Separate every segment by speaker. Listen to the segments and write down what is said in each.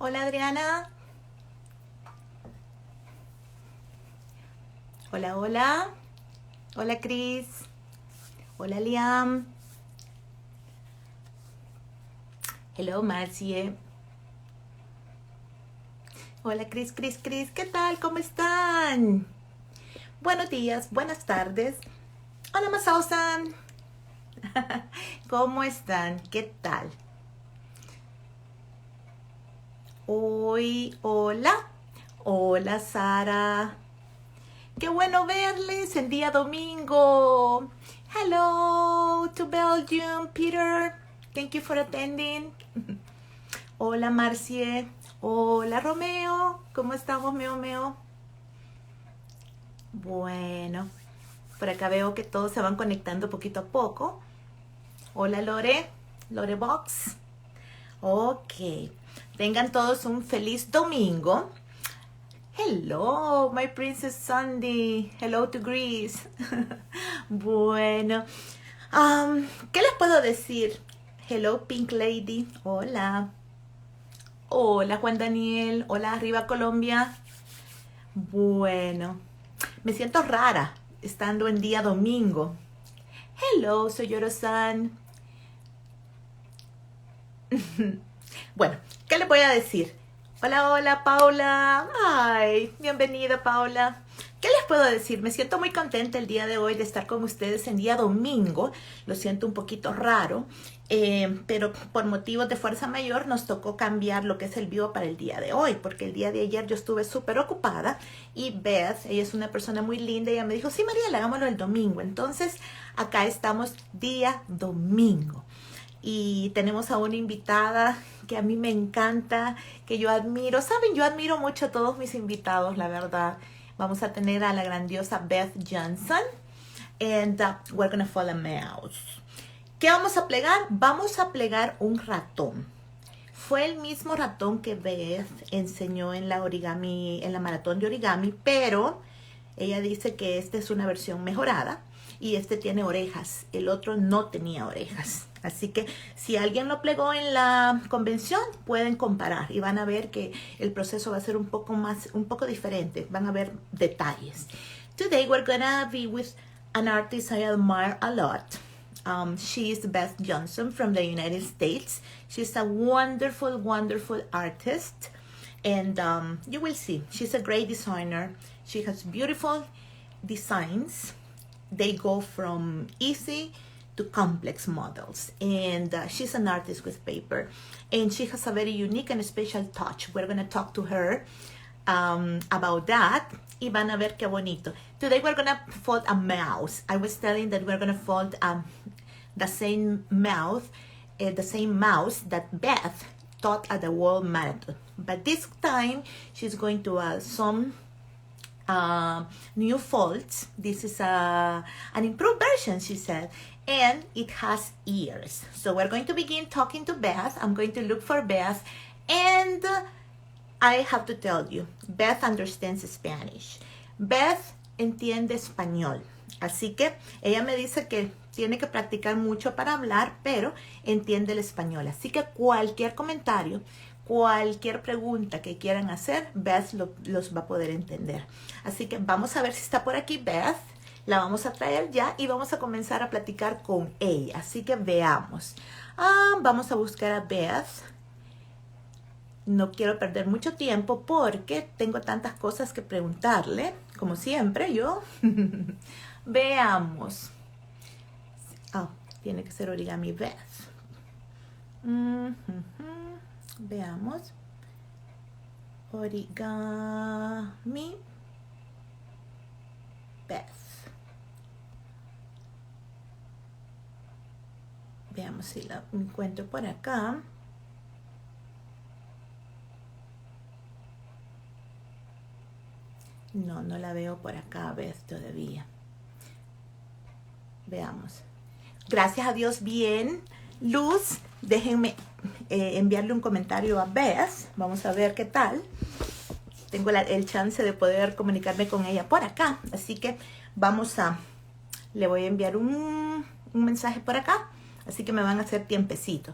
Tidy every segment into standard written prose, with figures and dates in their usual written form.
Speaker 1: Hola Adriana. Hola, hola. Hola Cris. Hola Liam. Hello Marcie. Hola Cris, Cris, Cris. ¿Qué tal? ¿Cómo están? Buenos días, buenas tardes. Hola Masao-san. ¿Cómo están? ¿Qué tal? Hoy, hola. Hola Sara. Qué bueno verles el día domingo. Hello to Belgium, Peter. Thank you for attending. Hola Marcie. Hola Romeo. ¿Cómo estamos, Meo Meo? Bueno, por acá veo que todos se van conectando poquito a poco. Hola Lore. Lore Box. Ok. Tengan todos un feliz domingo. Hello, my Princess Sandy. Hello to Greece. Bueno, ¿qué les puedo decir? Hello, Pink Lady. Hola. Hola, Juan Daniel. Hola, arriba Colombia. Bueno, me siento rara estando en día domingo. Hello, soy Yoro-san. Bueno, ¿qué les voy a decir? Hola, hola, Paula. Ay, bienvenida, Paula. ¿Qué les puedo decir? Me siento muy contenta el día de hoy de estar con ustedes en día domingo. Lo siento un poquito raro, pero por motivos de fuerza mayor nos tocó cambiar lo que es el vivo para el día de hoy, porque el día de ayer yo estuve súper ocupada y Beth, ella es una persona muy linda, ella me dijo, sí, María, hagámoslo el domingo. Entonces, acá estamos día domingo. Y tenemos a una invitada que a mí me encanta, que yo admiro. Saben, yo admiro mucho a todos mis invitados, la verdad. Vamos a tener a la grandiosa Beth Johnson. And we're gonna follow a mouse. ¿Qué vamos a plegar? Vamos a plegar un ratón. Fue el mismo ratón que Beth enseñó en la origami, en la maratón de origami, pero ella dice que esta es una versión mejorada y este tiene orejas. El otro no tenía orejas. Así que si alguien lo plegó en la convención, pueden comparar y van a ver que el proceso va a ser un poco diferente. Van a ver detalles. Today we're gonna be with an artist I admire a lot. She is Beth Johnson from the United States. She's a wonderful, wonderful artist. And you will see, she's a great designer. She has beautiful designs. They go from easy to complex models. And she's an artist with paper. And she has a very unique and special touch. We're going to talk to her about that. Y van a ver qué bonito. Today we're going to fold a mouse. I was telling that we're going to fold the same mouse that Beth taught at the World Marathon. But this time she's going to add some new folds. This is an improved version, she said, and it has ears. So we're going to begin talking to Beth. I'm going to look for Beth, and I have to tell you, Beth understands Spanish. Beth entiende español. Así que ella me dice que tiene que practicar mucho para hablar, pero entiende el español. Así que cualquier comentario, cualquier pregunta que quieran hacer, Beth los va a poder entender. Así que vamos a ver si está por aquí Beth. La vamos a traer ya y vamos a comenzar a platicar con ella. Así que veamos. Vamos a buscar a Beth. No quiero perder mucho tiempo porque tengo tantas cosas que preguntarle. Como siempre, yo. Veamos. Tiene que ser Origami Beth. Veamos. Origami Beth. Veamos si la encuentro por acá. No, no la veo por acá, Beth, todavía. Veamos. Gracias a Dios, bien. Luz, déjenme enviarle un comentario a Beth. Vamos a ver qué tal. Tengo el chance de poder comunicarme con ella por acá. Así que le voy a enviar un mensaje por acá. Así que me van a hacer tiempecito.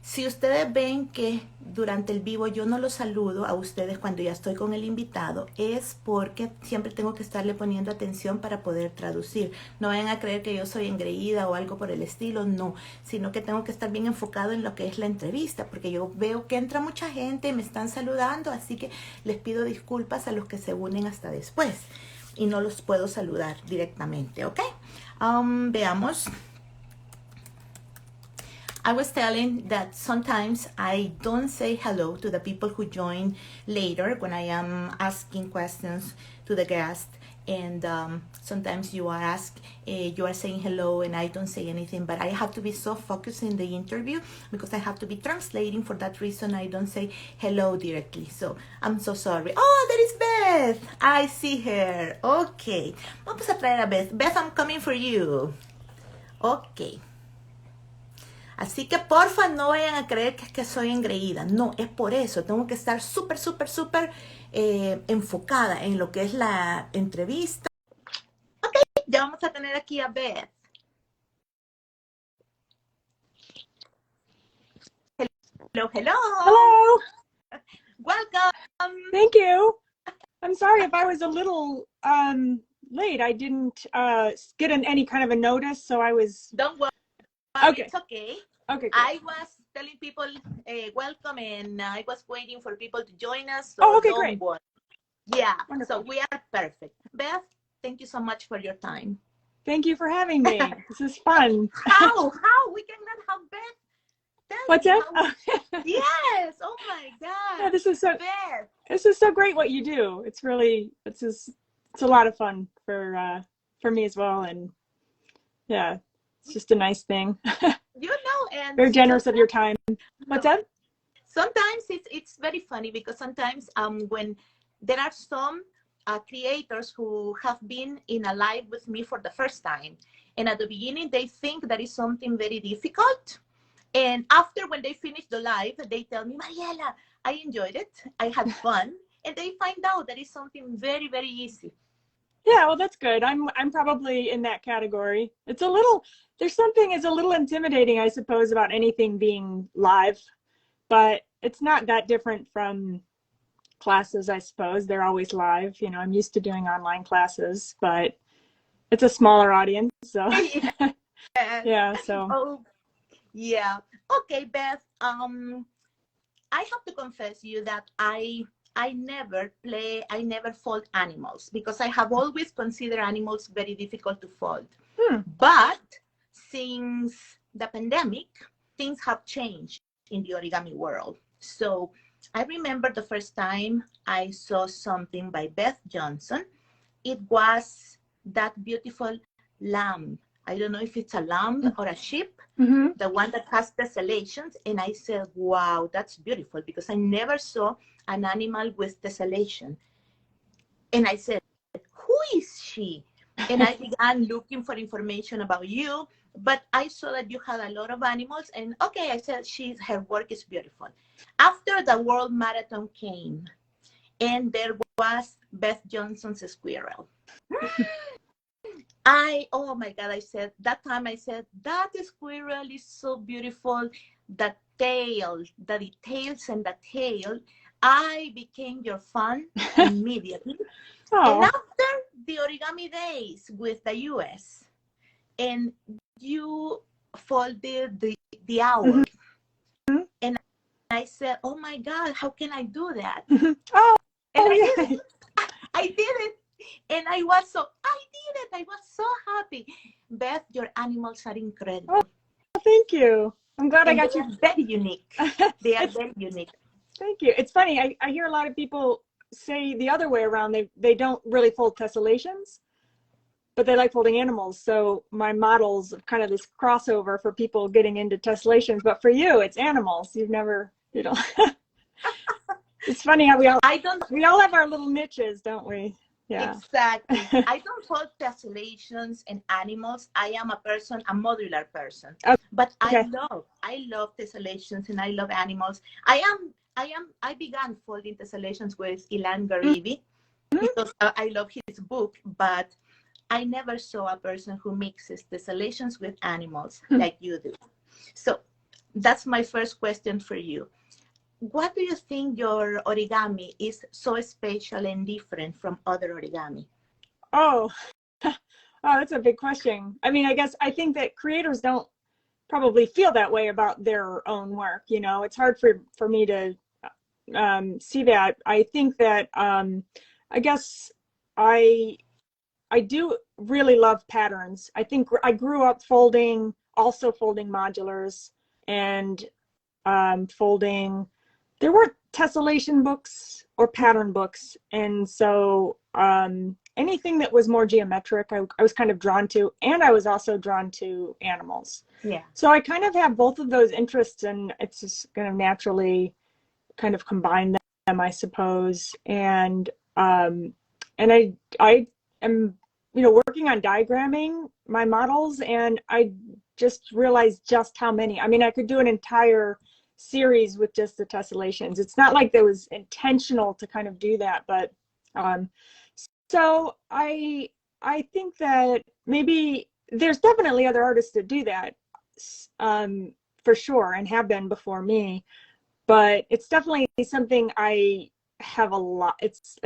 Speaker 1: Si ustedes ven que durante el vivo yo no los saludo a ustedes cuando ya estoy con el invitado, es porque siempre tengo que estarle poniendo atención para poder traducir. No vayan a creer que yo soy engreída o algo por el estilo, no, sino que tengo que estar bien enfocado en lo que es la entrevista, porque yo veo que entra mucha gente y me están saludando, así que les pido disculpas a los que se unen hasta después y no los puedo saludar directamente, ¿ok? Veamos. I was telling that sometimes I don't say hello to the people who join later when I am asking questions to the guest, and sometimes you are saying hello and I don't say anything, but I have to be so focused in the interview because I have to be translating. For that reason, I don't say hello directly. So I'm so sorry. Oh, there is Beth. I see her. Okay. Vamos a traer a Beth. Beth, I'm coming for you. Okay. Así que porfa no vayan a creer que es que soy engreída. No, es por eso. Tengo que estar súper, súper, súper enfocada en lo que es la entrevista. Ok, ya vamos a tener aquí a Beth. Hello, hello.
Speaker 2: Hello.
Speaker 1: Welcome.
Speaker 2: Thank you. I'm sorry if I was a little late. I didn't get any kind of a notice, so I was...
Speaker 1: Don't worry.
Speaker 2: Okay.
Speaker 1: It's okay.
Speaker 2: Okay. Great.
Speaker 1: I was telling people welcome, and I was waiting for people to join us. So
Speaker 2: oh, okay,
Speaker 1: don't
Speaker 2: great.
Speaker 1: worry. Yeah,
Speaker 2: Wonderful.
Speaker 1: So we are perfect. Beth, thank you so much for your time.
Speaker 2: Thank you for having me. This is fun.
Speaker 1: How? We cannot have Beth. Tell
Speaker 2: What's
Speaker 1: me
Speaker 2: that?
Speaker 1: Yes. Oh my God.
Speaker 2: Yeah, this is
Speaker 1: Beth.
Speaker 2: This is so great what you do. It's really it's a lot of fun for me as well, and yeah, it's just a nice thing.
Speaker 1: You know, and
Speaker 2: very generous of your time. What's that?
Speaker 1: Sometimes it's very funny because sometimes when there are some creators who have been in a live with me for the first time, and at the beginning they think that is something very difficult, and after when they finish the live they tell me, Mariela, I enjoyed it, I had fun, and they find out that it's something very, very easy.
Speaker 2: Yeah, well, that's good. I'm probably in that category. It's a little, there's something is a little intimidating, I suppose, about anything being live, but it's not that different from classes, I suppose. They're always live. You know, I'm used to doing online classes, but it's a smaller audience, so yeah. So
Speaker 1: oh, yeah. Okay, Beth. I have to confess you that I never fold animals because I have always considered animals very difficult to fold. But since the pandemic, things have changed in the origami world. So I remember the first time I saw something by Beth Johnson. It was that beautiful lamb. I don't know if it's a lamb or a sheep, the one that has tessellations. And I said, wow, that's beautiful, because I never saw an animal with tessellation. And I said, who is she? And I began looking for information about you, but I saw that you had a lot of animals, and okay, I said, her work is beautiful. After the World Marathon came, and there was Beth Johnson's squirrel. Oh my God, that time I said, that squirrel is so beautiful. The tail, the details and the tail, I became your fan immediately. And after the origami days with the US, and you folded the owl, and I said, oh my God, how can I do that? And I did it. And I was so happy. Beth, your animals are incredible.
Speaker 2: Oh, thank you. I'm glad I got you.
Speaker 1: Very unique. They are very unique.
Speaker 2: Thank you. It's funny. I hear a lot of people say the other way around. They don't really fold tessellations, but they like folding animals. So my model's kind of this crossover for people getting into tessellations. But for you, it's animals. You've never, you know. It's funny how we all have our little niches, don't we? Yeah.
Speaker 1: Exactly. I don't fold tessellations and animals. I am a modular person. Okay. But I love tessellations and I love animals. I began folding tessellations with Ilan Garibi because I love his book, but I never saw a person who mixes tessellations with animals like you do. So that's my first question for you. What do you think your origami is so special and different from other origami?
Speaker 2: Oh, oh, that's a big question. I mean, I think that creators don't probably feel that way about their own work. You know, it's hard for me to see that. I think that I guess I I do really love patterns. I think I grew up also folding modulars and folding. There were tessellation books or pattern books, and so anything that was more geometric, I was kind of drawn to, and I was also drawn to animals.
Speaker 1: Yeah.
Speaker 2: So I kind of have both of those interests, and it's just going to naturally kind of combine them, I suppose. And I am, working on diagramming my models, and I just realized just how many. I mean, I could do an entire series with just the tessellations. It's not like that was intentional to kind of do that, but so I think that maybe there's definitely other artists that do that, for sure, and have been before me. But it's definitely something I have a lot. It's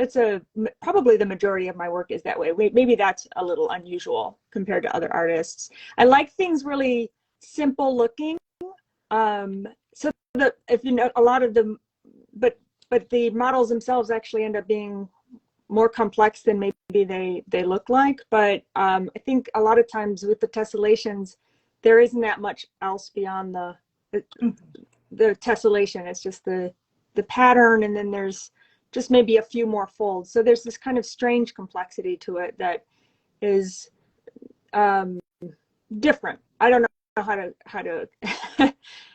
Speaker 2: probably the majority of my work is that way. Maybe that's a little unusual compared to other artists. I like things really simple looking. So that if you know a lot of them, but the models themselves actually end up being more complex than maybe they look like. But I think a lot of times with the tessellations, there isn't that much else beyond the tessellation. It's just the pattern, and then there's just maybe a few more folds. So there's this kind of strange complexity to it that is different. I don't know how to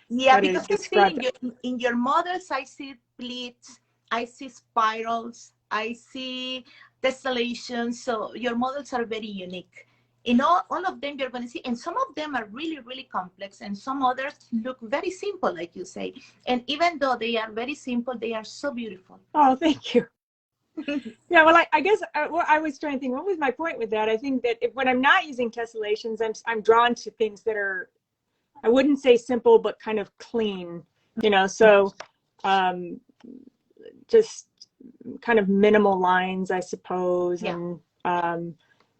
Speaker 1: Yeah,
Speaker 2: how to
Speaker 1: because I see
Speaker 2: describe it.
Speaker 1: in your models, I see pleats, I see spirals, I see tessellations. So your models are very unique. In all of them, you're going to see, and some of them are really, really complex, and some others look very simple, like you say. And even though they are very simple, they are so beautiful.
Speaker 2: Oh, thank you. Yeah, well, I guess I was trying to think, what was my point with that? I think that when I'm not using tessellations, I'm drawn to things that are, I wouldn't say simple, but kind of clean, so just kind of minimal lines, I suppose.
Speaker 1: Yeah.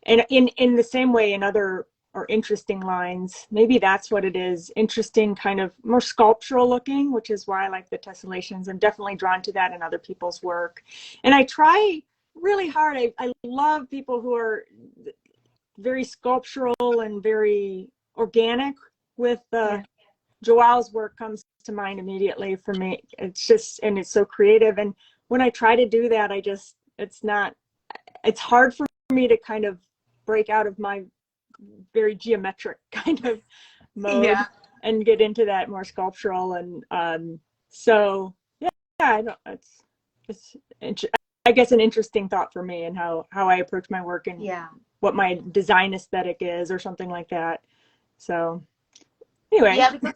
Speaker 2: And in the same way in other or interesting lines, maybe that's what it is. Interesting, kind of more sculptural looking, which is why I like the tessellations. I'm definitely drawn to that in other people's work. And I try really hard. I love people who are very sculptural and very organic with Joao's work comes to mind immediately for me. It's just, and it's so creative. And when I try to do that, it's hard for me to kind of break out of my very geometric kind of mode and get into that more sculptural. And so, yeah, I don't, it's I guess an interesting thought for me, and how I approach my work, and what my design aesthetic is, or something like that. So anyway.
Speaker 1: Yeah, because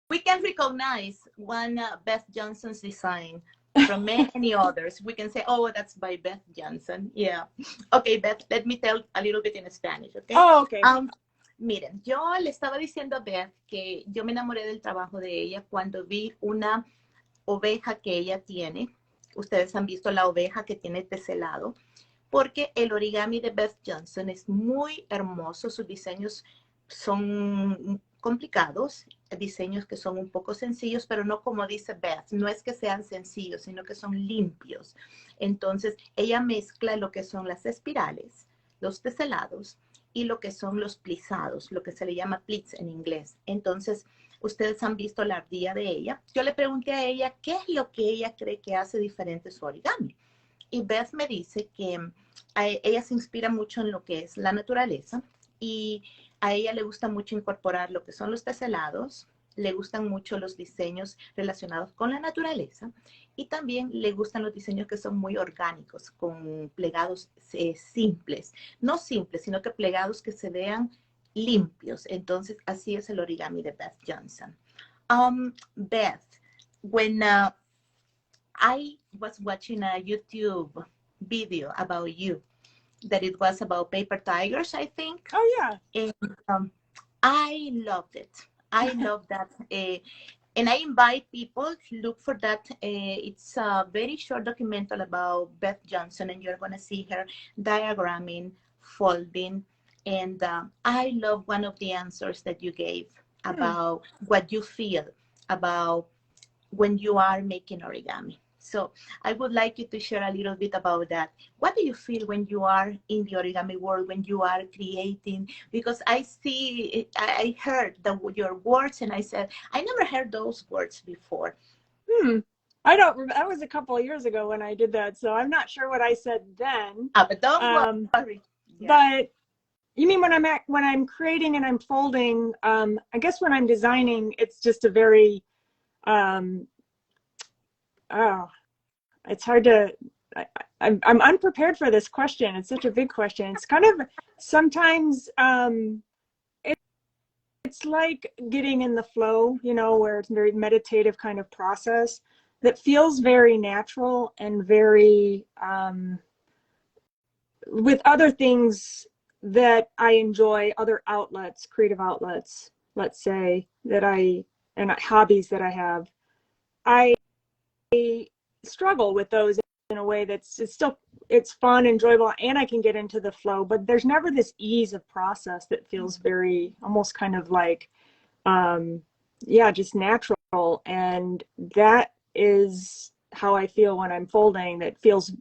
Speaker 1: we can recognize one Beth Johnson's design from many others. We can say, oh, that's by Beth Johnson. Yeah. Okay, Beth, let me tell a little bit in Spanish, okay?
Speaker 2: Oh, okay.
Speaker 1: Miren, yo le estaba diciendo a Beth que yo me enamoré del trabajo de ella cuando vi una oveja que ella tiene. Ustedes han visto la oveja que tiene teselado, porque el origami de Beth Johnson es muy hermoso. Sus diseños son complicados, diseños que son un poco sencillos, pero no como dice Beth, no es que sean sencillos, sino que son limpios. Entonces, ella mezcla lo que son las espirales, los teselados y lo que son los plisados, lo que se le llama pleats en inglés. Entonces, ustedes han visto la ardilla de ella. Yo le pregunté a ella qué es lo que ella cree que hace diferente su origami. Y Beth me dice que ella se inspira mucho en lo que es la naturaleza, y a ella le gusta mucho incorporar lo que son los teselados, le gustan mucho los diseños relacionados con la naturaleza, y también le gustan los diseños que son muy orgánicos, con plegados simples. No simples, sino que plegados que se vean limpios. Entonces, así es el origami de Beth Johnson. Beth, when I was watching a YouTube video about you, that it was about paper tigers, I think.
Speaker 2: Oh, yeah.
Speaker 1: And I loved it. I loved that. And I invite people to look for that. It's a very short documental about Beth Johnson, and you're going to see her diagramming, folding. And I love one of the answers that you gave about what you feel about when you are making origami. So I would like you to share a little bit about that. What do you feel when you are in the origami world, when you are creating? Because I heard your words and I said, I never heard those words before.
Speaker 2: I don't remember. That was a couple of years ago when I did that, so I'm not sure what I said then.
Speaker 1: But don't worry.
Speaker 2: Yeah. But you mean when I'm creating and I'm folding? I guess when I'm designing, it's just a very it's hard to. I'm unprepared for this question. It's such a big question. It's kind of sometimes it's like getting in the flow, you know, where it's a very meditative kind of process that feels very natural and very with other things that I enjoy, other outlets, creative outlets, let's say, and hobbies that I have. I struggle with those in a way it's fun, enjoyable, and I can get into the flow, but there's never this ease of process that feels very, almost kind of like, just natural. And that is how I feel when I'm folding. That feels,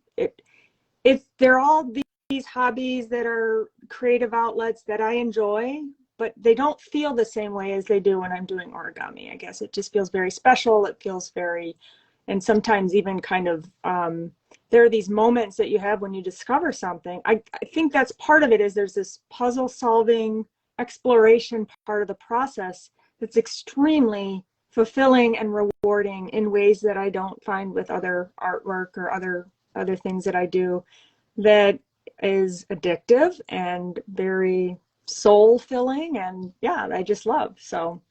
Speaker 2: if they're all these hobbies that are creative outlets that I enjoy, but they don't feel the same way as they do when I'm doing origami. I guess it just feels very special. It feels very, and sometimes even kind of, there are these moments that you have when you discover something. I think that's part of it, is there's this puzzle solving exploration part of the process that's extremely fulfilling and rewarding in ways that I don't find with other artwork or other things that I do, that is addictive and very soul filling, and yeah, I just love. So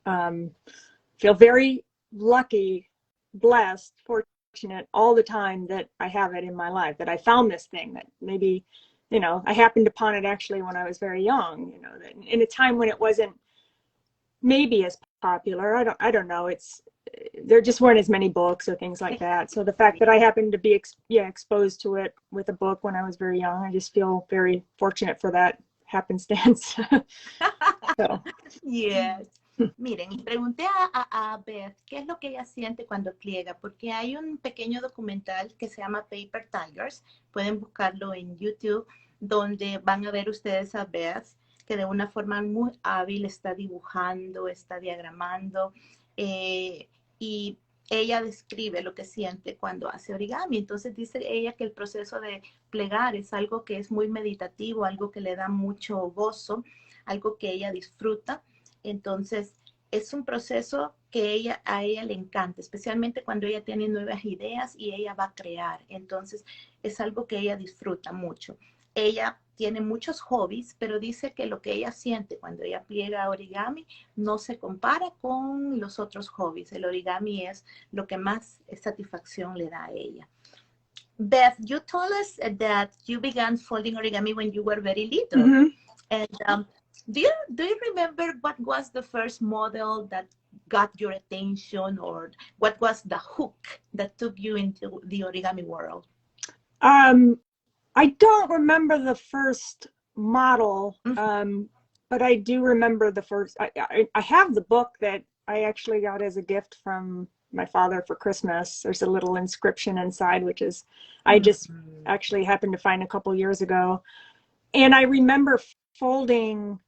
Speaker 2: feel very lucky, blessed, fortunate all the time that I have it in my life, that I found this thing that maybe, you know, I happened upon it actually when I was very young, you know, in a time when it wasn't maybe as popular. I don't know. There just weren't as many books or things like that. So the fact that I happened to be exposed to it with a book when I was very young, I just feel very fortunate for that happenstance. So.
Speaker 1: Yes. Miren, y pregunté a Beth qué es lo que ella siente cuando pliega, porque hay un pequeño documental que se llama Paper Tigers, pueden buscarlo en YouTube, donde van a ver ustedes a Beth, que de una forma muy hábil está dibujando, está diagramando, y ella describe lo que siente cuando hace origami. Entonces dice ella que el proceso de plegar es algo que es muy meditativo, algo que le da mucho gozo, algo que ella disfruta. Entonces, es un proceso que a ella le encanta, especialmente cuando ella tiene nuevas ideas y ella va a crear. Entonces, es algo que ella disfruta mucho. Ella tiene muchos hobbies, pero dice que lo que ella siente cuando ella pliega origami no se compara con los otros hobbies. El origami es lo que más satisfacción le da a ella. Beth, you told us that you began folding origami when you were very little.
Speaker 2: Mm-hmm.
Speaker 1: And do you remember what was the first model that got your attention, or what was the hook that took you into the origami world?
Speaker 2: I don't remember the first model, but I do remember the first. I have the book that I actually got as a gift from my father for Christmas. There's a little inscription inside, which is I just actually happened to find a couple years ago, and I remember folding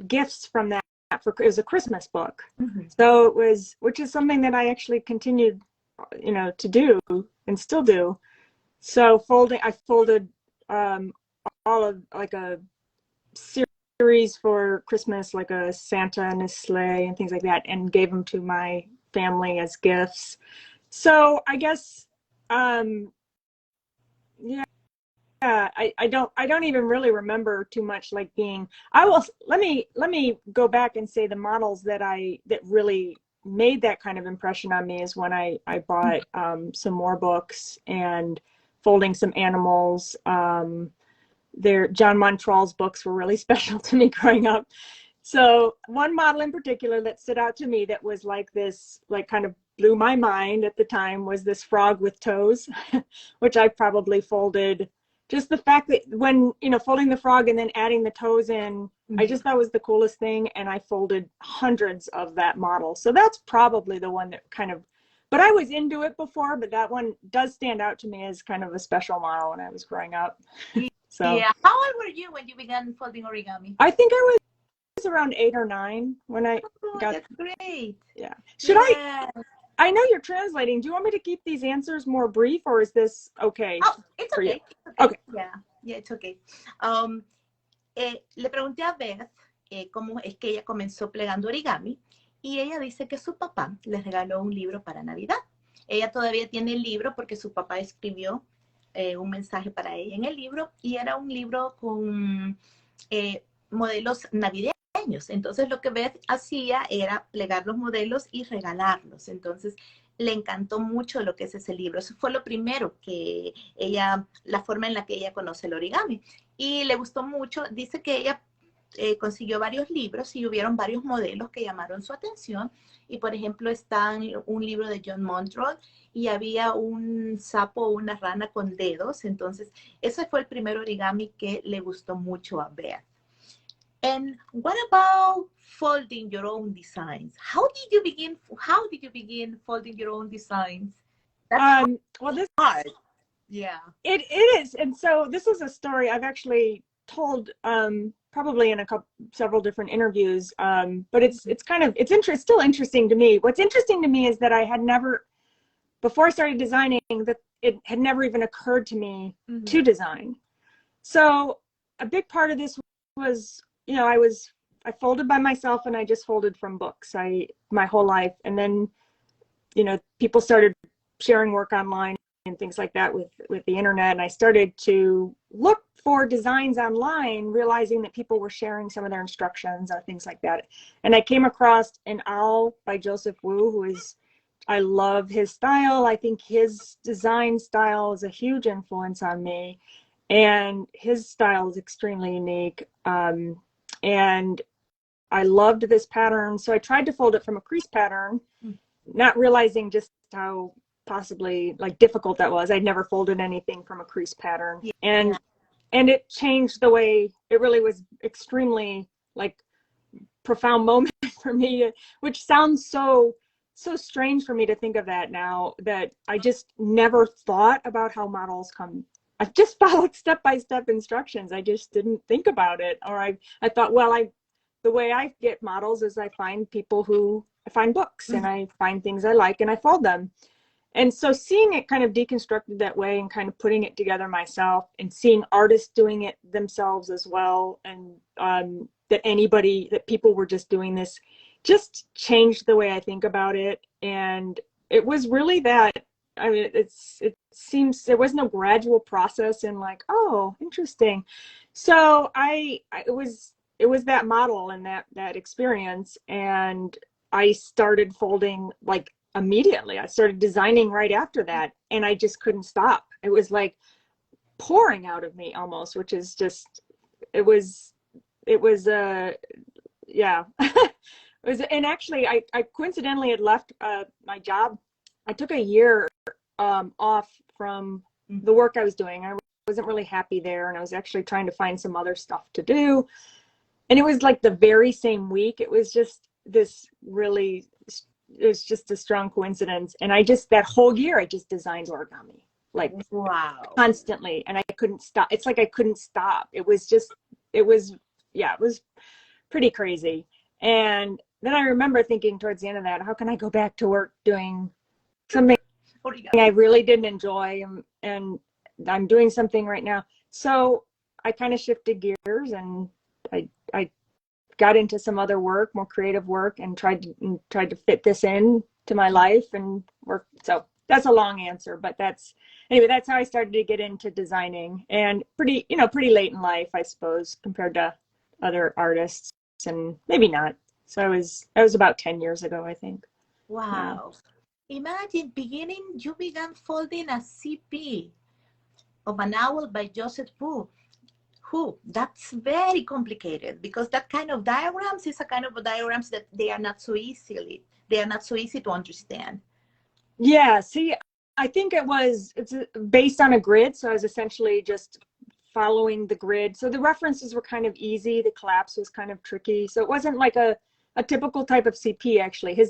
Speaker 2: gifts from that. It was a Christmas book, so it was, which is something that I actually continued, you know, to do and still do. So I folded all of like a series for Christmas, like a Santa and his sleigh and things like that, and gave them to my family as gifts. So I guess, I don't even really remember too much, like being, let me go back and say the models that really made that kind of impression on me is when I bought some more books and folding some animals. John Montrall's books were really special to me growing up. So one model in particular that stood out to me that was like this, like kind of blew my mind at the time, was this frog with toes, which I probably folded. Just the fact that when, you know, folding the frog and then adding the toes in, I just thought was the coolest thing. And I folded hundreds of that model. So that's probably the one that kind of, but I was into it before, but that one does stand out to me as kind of a special model when I was growing up. So
Speaker 1: Yeah. How old were you when you began folding origami?
Speaker 2: I think I was around 8 or 9 when I got.
Speaker 1: That's great.
Speaker 2: Yeah. Should I know you're translating. Do you want me to keep these answers more brief, or is this okay?
Speaker 1: Oh, it's
Speaker 2: for
Speaker 1: okay.
Speaker 2: you?
Speaker 1: It's okay.
Speaker 2: Okay.
Speaker 1: Yeah, it's okay. Le pregunté a Beth cómo es que ella comenzó plegando origami y ella dice que su papá les regaló un libro para Navidad. Ella todavía tiene el libro porque su papá escribió un mensaje para ella en el libro y era un libro con modelos navideños. Entonces lo que Beth hacía era plegar los modelos y regalarlos. Entonces le encantó mucho lo que es ese libro. Eso fue lo primero que ella, la forma en la que ella conoce el origami. Y le gustó mucho. Dice que ella consiguió varios libros y hubieron varios modelos que llamaron su atención. Y por ejemplo está un libro de John Montrose y había un sapo o una rana con dedos. Entonces ese fue el primer origami que le gustó mucho a Beth. And what about folding your own designs? How did you begin folding your own designs?
Speaker 2: Well, this
Speaker 1: Hard. Yeah.
Speaker 2: it is, and so this is a story I've actually told probably in several different interviews. But it's still interesting to me. What's interesting to me is that I had never, before I started designing, that it had never even occurred to me to design. So a big part of this was, you know, I folded by myself and I just folded from books my whole life. And then, you know, people started sharing work online and things like that with the internet. And I started to look for designs online, realizing that people were sharing some of their instructions or things like that. And I came across an owl by Joseph Wu, I love his style. I think his design style is a huge influence on me. And his style is extremely unique. And I loved this pattern. So I tried to fold it from a crease pattern, not realizing just how possibly like difficult that was. I'd never folded anything from a crease pattern. And it changed the way, it really was extremely like profound moment for me, which sounds so strange for me to think of that now, that I just never thought about how models come. I just followed step-by-step instructions. I just didn't think about it. Or I thought, well, the way I get models is I find books and I find things I like and I fold them. And so seeing it kind of deconstructed that way and kind of putting it together myself and seeing artists doing it themselves as well, and that people were just doing this, just changed the way I think about it. And it was really that, I mean, it seems there was no gradual process in like, oh, interesting. So it was that model and that experience. And I started folding like immediately. I started designing right after that, and I just couldn't stop. It was like pouring out of me almost, which is just, it was yeah. And actually I coincidentally had left my job. I took a year off from the work I was doing. I wasn't really happy there, and I was actually trying to find some other stuff to do. And it was like the very same week. It was just it was just a strong coincidence. And that whole year I just designed origami, like
Speaker 1: wow,
Speaker 2: constantly. And I couldn't stop. It's like I couldn't stop. It was pretty crazy. And then I remember thinking towards the end of that, how can I go back to work doing something I really didn't enjoy, and I'm doing something right now. So I kind of shifted gears, and I got into some other work, more creative work, and tried to fit this in to my life and work. So that's a long answer, but that's how I started to get into designing, and pretty late in life, I suppose, compared to other artists, and maybe not. So that was about 10 years ago, I think.
Speaker 1: Wow. Yeah. Imagine you began folding a CP of an owl by Joseph Wu. That's very complicated because that kind of diagrams is a kind of diagrams that they are not so easy to understand.
Speaker 2: Yeah, see, I think it's based on a grid. So I was essentially just following the grid. So the references were kind of easy. The collapse was kind of tricky. So it wasn't like a typical type of CP actually.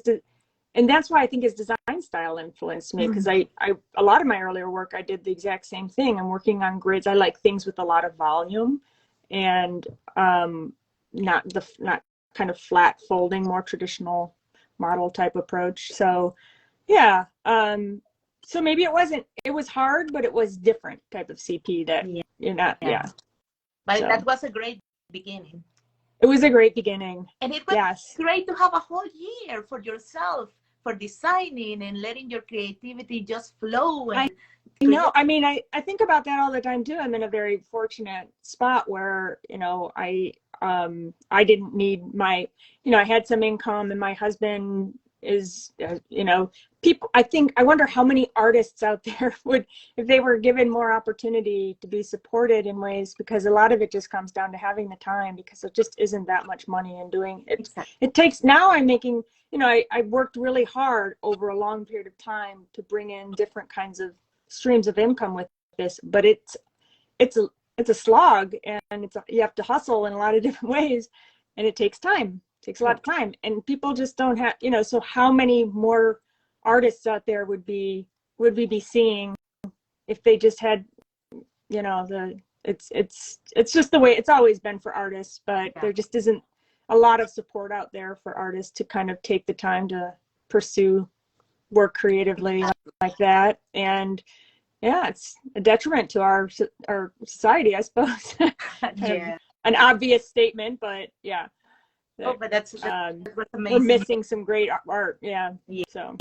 Speaker 2: And that's why I think his design style influenced me, because I a lot of my earlier work, I did the exact same thing. I'm working on grids. I like things with a lot of volume and not kind of flat folding, more traditional model type approach. So yeah. So maybe it was hard, but it was different type of CP that you're not, yeah.
Speaker 1: But so that was a great beginning.
Speaker 2: It was a great beginning.
Speaker 1: And it was great to have a whole year for yourself, for designing and letting your creativity just flow. And
Speaker 2: I know. I mean, I think about that all the time too. I'm in a very fortunate spot where, you know, I didn't need I had some income, and my husband is, you know, I wonder how many artists out there would, if they were given more opportunity to be supported in ways, because a lot of it just comes down to having the time, because it just isn't that much money in doing it.
Speaker 1: Exactly.
Speaker 2: It takes, now I'm making, you know, I worked really hard over a long period of time to bring in different kinds of streams of income with this, but it's a slog, and you have to hustle in a lot of different ways, and it takes time. It takes a lot of time, and people just don't have, you know, so how many more artists out there would we be seeing if they just had, you know, it's just the way it's always been for artists, but there just isn't a lot of support out there for artists to kind of take the time to pursue work creatively like that. And yeah, it's a detriment to our society, I suppose. An obvious statement, but yeah.
Speaker 1: But that's amazing.
Speaker 2: We're missing some great art, So.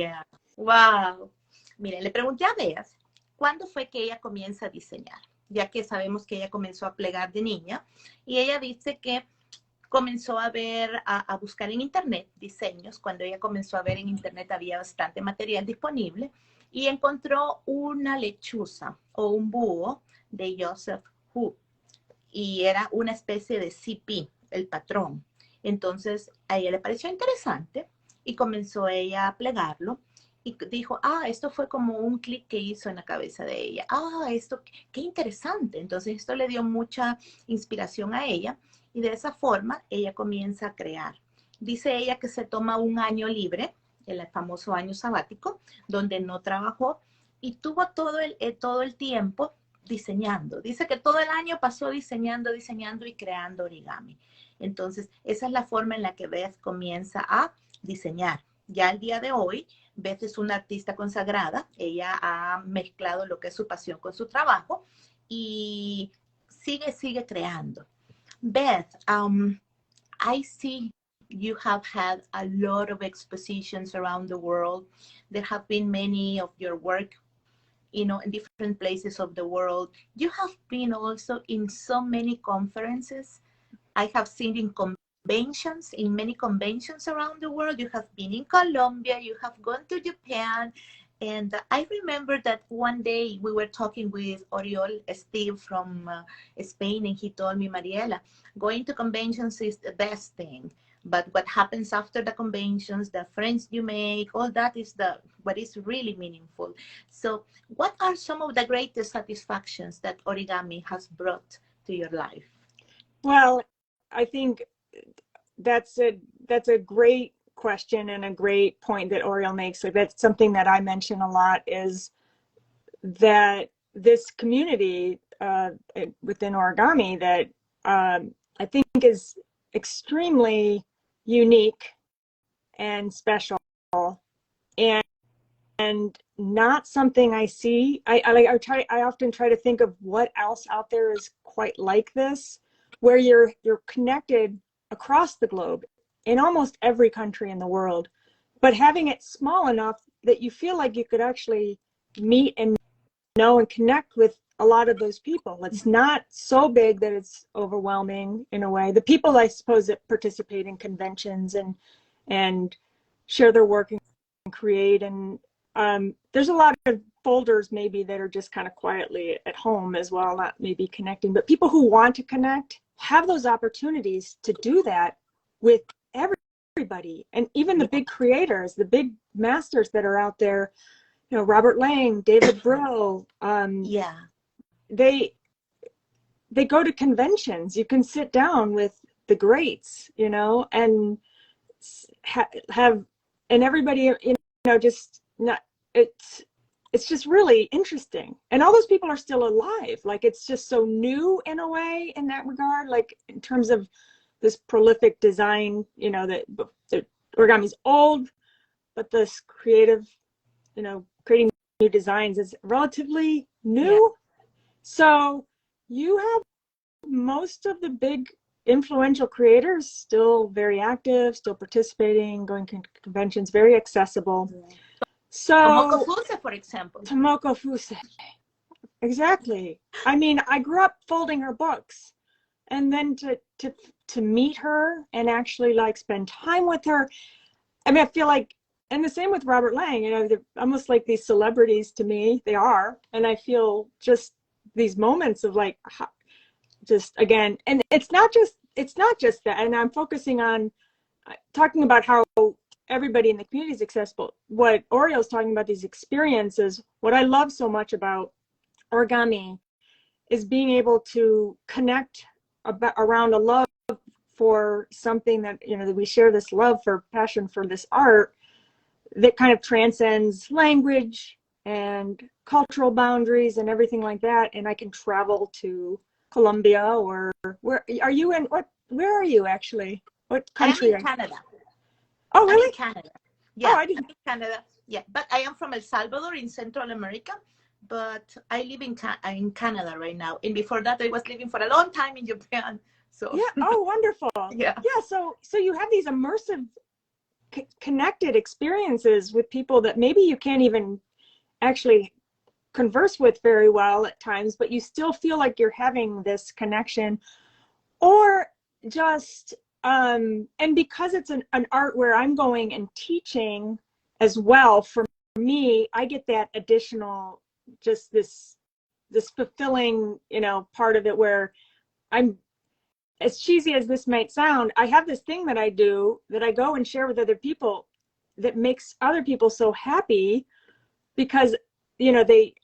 Speaker 1: Wow. Mire, le pregunté a Beth, ¿cuándo fue que ella comienza a diseñar? Ya que sabemos que ella comenzó a plegar de niña, y ella dice que comenzó a buscar en internet diseños. Cuando ella comenzó a ver en internet había bastante material disponible, y encontró una lechuza o un búho de Joseph Hu, y era una especie de CP, el patrón. Entonces a ella le pareció interesante y comenzó ella a plegarlo, y dijo, esto fue como un clic que hizo en la cabeza de ella. Esto, qué interesante. Entonces esto le dio mucha inspiración a ella, y de esa forma ella comienza a crear. Dice ella que se toma un año libre, el famoso año sabático, donde no trabajó, y tuvo todo el tiempo diseñando. Dice que todo el año pasó diseñando y creando origami. Entonces, esa es la forma en la que Beth comienza a diseñar. Ya al día de hoy, Beth es una artista consagrada. Ella ha mezclado lo que es su pasión con su trabajo y sigue creando. Beth, I see you have had a lot of expositions around the world. There have been many of your work, you know, in different places of the world. You have been also in so many conferences. I have seen in many conventions around the world. You have been in Colombia, you have gone to Japan. And I remember that one day we were talking with Steve from Spain, and he told me, Mariela, going to conventions is the best thing. But what happens after the conventions, the friends you make, all that is what is really meaningful. So what are some of the greatest satisfactions that origami has brought to your life?
Speaker 2: Well, I think that's a great question and a great point that Oriel makes. Like, that's something that I mention a lot, is that this community within origami that I think is extremely unique and special, and not something I see. I often try to think of what else out there is quite like this, where you're connected across the globe in almost every country in the world, but having it small enough that you feel like you could actually meet and know and connect with a lot of those people. It's not so big that it's overwhelming in a way. The people, I suppose, that participate in conventions and share their work and create and there's a lot of folders maybe that are just kind of quietly at home as well, not maybe connecting, but people who want to connect have those opportunities to do that with everybody. And even the big creators, the big masters that are out there, you know, Robert Lang, David Brill, they go to conventions. You can sit down with the greats, you know, and have, and everybody, you know, just not, it's just really interesting. And all those people are still alive. Like, it's just so new in a way in that regard, like in terms of this prolific design, you know, that the origami's old, but this creative, you know, creating new designs is relatively new. So you have most of the big influential creators still very active, still participating, going to conventions, very accessible. So
Speaker 1: Tomoko Fuse, for example.
Speaker 2: Tomoko Fuse, exactly. I mean, I grew up folding her books, and then to meet her and actually like spend time with her. I mean, I feel like, and the same with Robert Lang, you know, they're almost like these celebrities to me. They are, and I feel just these moments of like, just again, and it's not just that. And I'm focusing on talking about how everybody in the community is accessible. What Oriole's talking about, these experiences, what I love so much about origami is being able to connect around a love for something that, you know, that we share, this love for, passion for this art that kind of transcends language and cultural boundaries and everything like that. And I can travel to Colombia, or where are you in? Where are you actually? What country?
Speaker 1: I'm in Canada.
Speaker 2: Oh, really?
Speaker 1: I'm in Canada. Yeah,
Speaker 2: oh, I didn't.
Speaker 1: I'm in Canada. Yeah, but I am from El Salvador in Central America, but I live in Canada right now. And before that, I was living for a long time in Japan. So
Speaker 2: yeah. Oh, wonderful.
Speaker 1: Yeah.
Speaker 2: So you have these immersive, connected experiences with people that maybe you can't even actually converse with very well at times, but you still feel like you're having this connection. Or just and because it's an art where I'm going and teaching as well, for me, I get that additional, just this fulfilling, you know, part of it where I'm, as cheesy as this might sound, I have this thing that I do that I go and share with other people that makes other people so happy, because, you know, the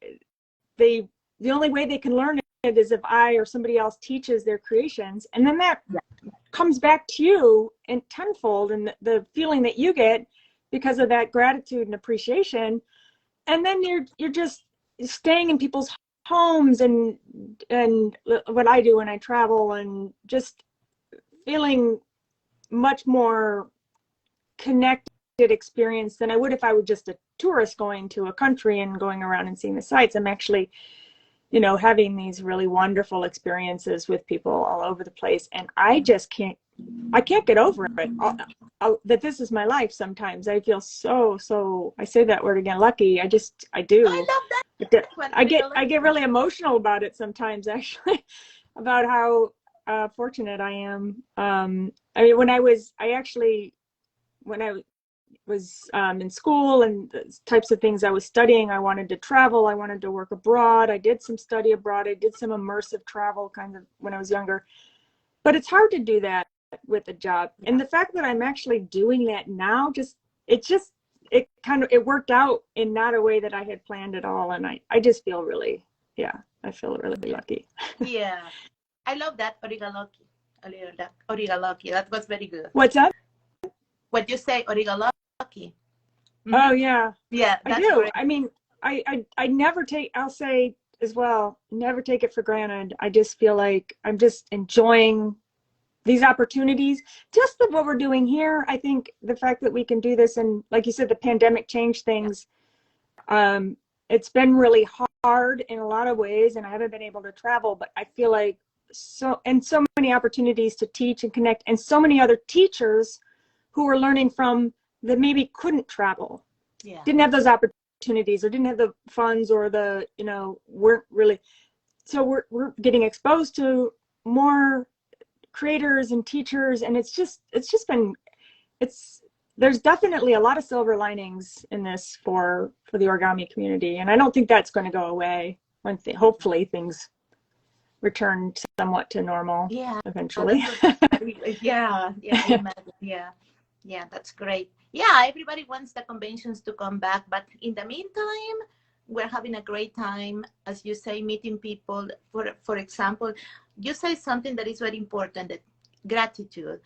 Speaker 2: only way they can learn it is if I or somebody else teaches their creations, and then that comes back to you in tenfold, and the feeling that you get because of that gratitude and appreciation. And then you're just staying in people's homes and what I do when I travel, and just feeling much more connected experience than I would if I were just a tourist going to a country and going around and seeing the sights. I'm actually, you know, having these really wonderful experiences with people all over the place. And I just can't get over it, that this is my life. Sometimes I feel so, I say that word again, lucky. I do.
Speaker 1: I love that.
Speaker 2: I get really emotional about it sometimes, actually, about how fortunate I am. I mean, when I was in school and the types of things I was studying, I wanted to travel, I wanted to work abroad. I did some study abroad. I did some immersive travel kind of when I was younger. But it's hard to do that with a job. And the fact that I'm actually doing that now, it worked out in not a way that I had planned at all. And I just feel really, I feel really lucky.
Speaker 1: Yeah. I love that, origaloki. Origaloki. That was very good.
Speaker 2: What's that?
Speaker 1: What you say, origaloki. Mm-hmm.
Speaker 2: Oh, yeah.
Speaker 1: Yeah,
Speaker 2: I do. Great. I mean, I never take, I'll say as well, never take it for granted. I just feel like I'm just enjoying these opportunities, just what we're doing here. I think the fact that we can do this, and like you said, the pandemic changed things. It's been really hard in a lot of ways, and I haven't been able to travel, but I feel like so many opportunities to teach and connect, and so many other teachers who were learning from that maybe couldn't travel, didn't have those opportunities, or didn't have the funds, or the, you know, weren't really. So we're getting exposed to more creators and teachers, and it's just been there's definitely a lot of silver linings in this for the origami community, and I don't think that's going to go away when hopefully things return somewhat to normal.
Speaker 1: Yeah,
Speaker 2: eventually.
Speaker 1: yeah, I imagine. Yeah, that's great. Yeah, everybody wants the conventions to come back, but in the meantime, we're having a great time, as you say, meeting people. For example, you say something that is very important, that gratitude.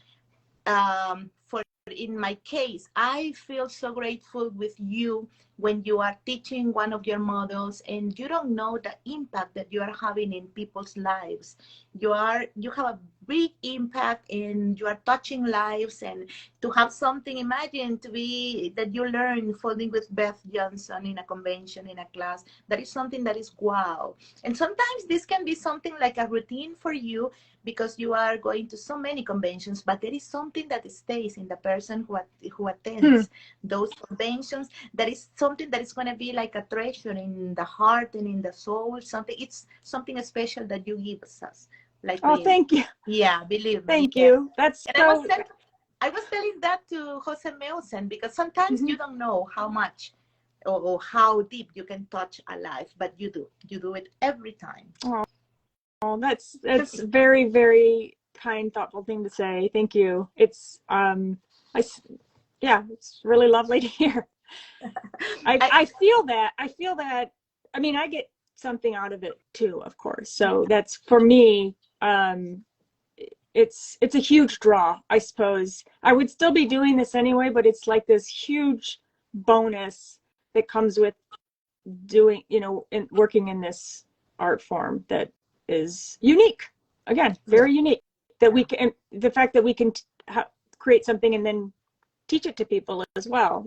Speaker 1: For in my case, I feel so grateful with you when you are teaching one of your models and you don't know the impact that you are having in people's lives. You have a big impact and you are touching lives, and to have something, imagine to be that you learn folding with Beth Johnson in a convention, in a class, that is something that is wow. And sometimes this can be something like a routine for you because you are going to so many conventions, but there is something that stays in the person who attends those conventions. That is something that is going to be like a treasure in the heart and in the soul. It's something special that you give us. Like,
Speaker 2: oh,
Speaker 1: really.
Speaker 2: thank you.
Speaker 1: Yeah, believe me.
Speaker 2: Thank you. That's
Speaker 1: and
Speaker 2: so.
Speaker 1: I was telling that to Jose Melsen, because sometimes you don't know how much or how deep you can touch a life, but you do. You do it every time.
Speaker 2: Oh, that's very, very kind, thoughtful thing to say. Thank you. It's it's really lovely to hear. I feel that. I mean, I get something out of it too, of course. So that's, for me, it's a huge draw, I suppose. I would still be doing this anyway, but it's like this huge bonus that comes with doing, working in this art form that is unique. Again, very unique. That we can, the fact that we can create something and then teach it to people as well.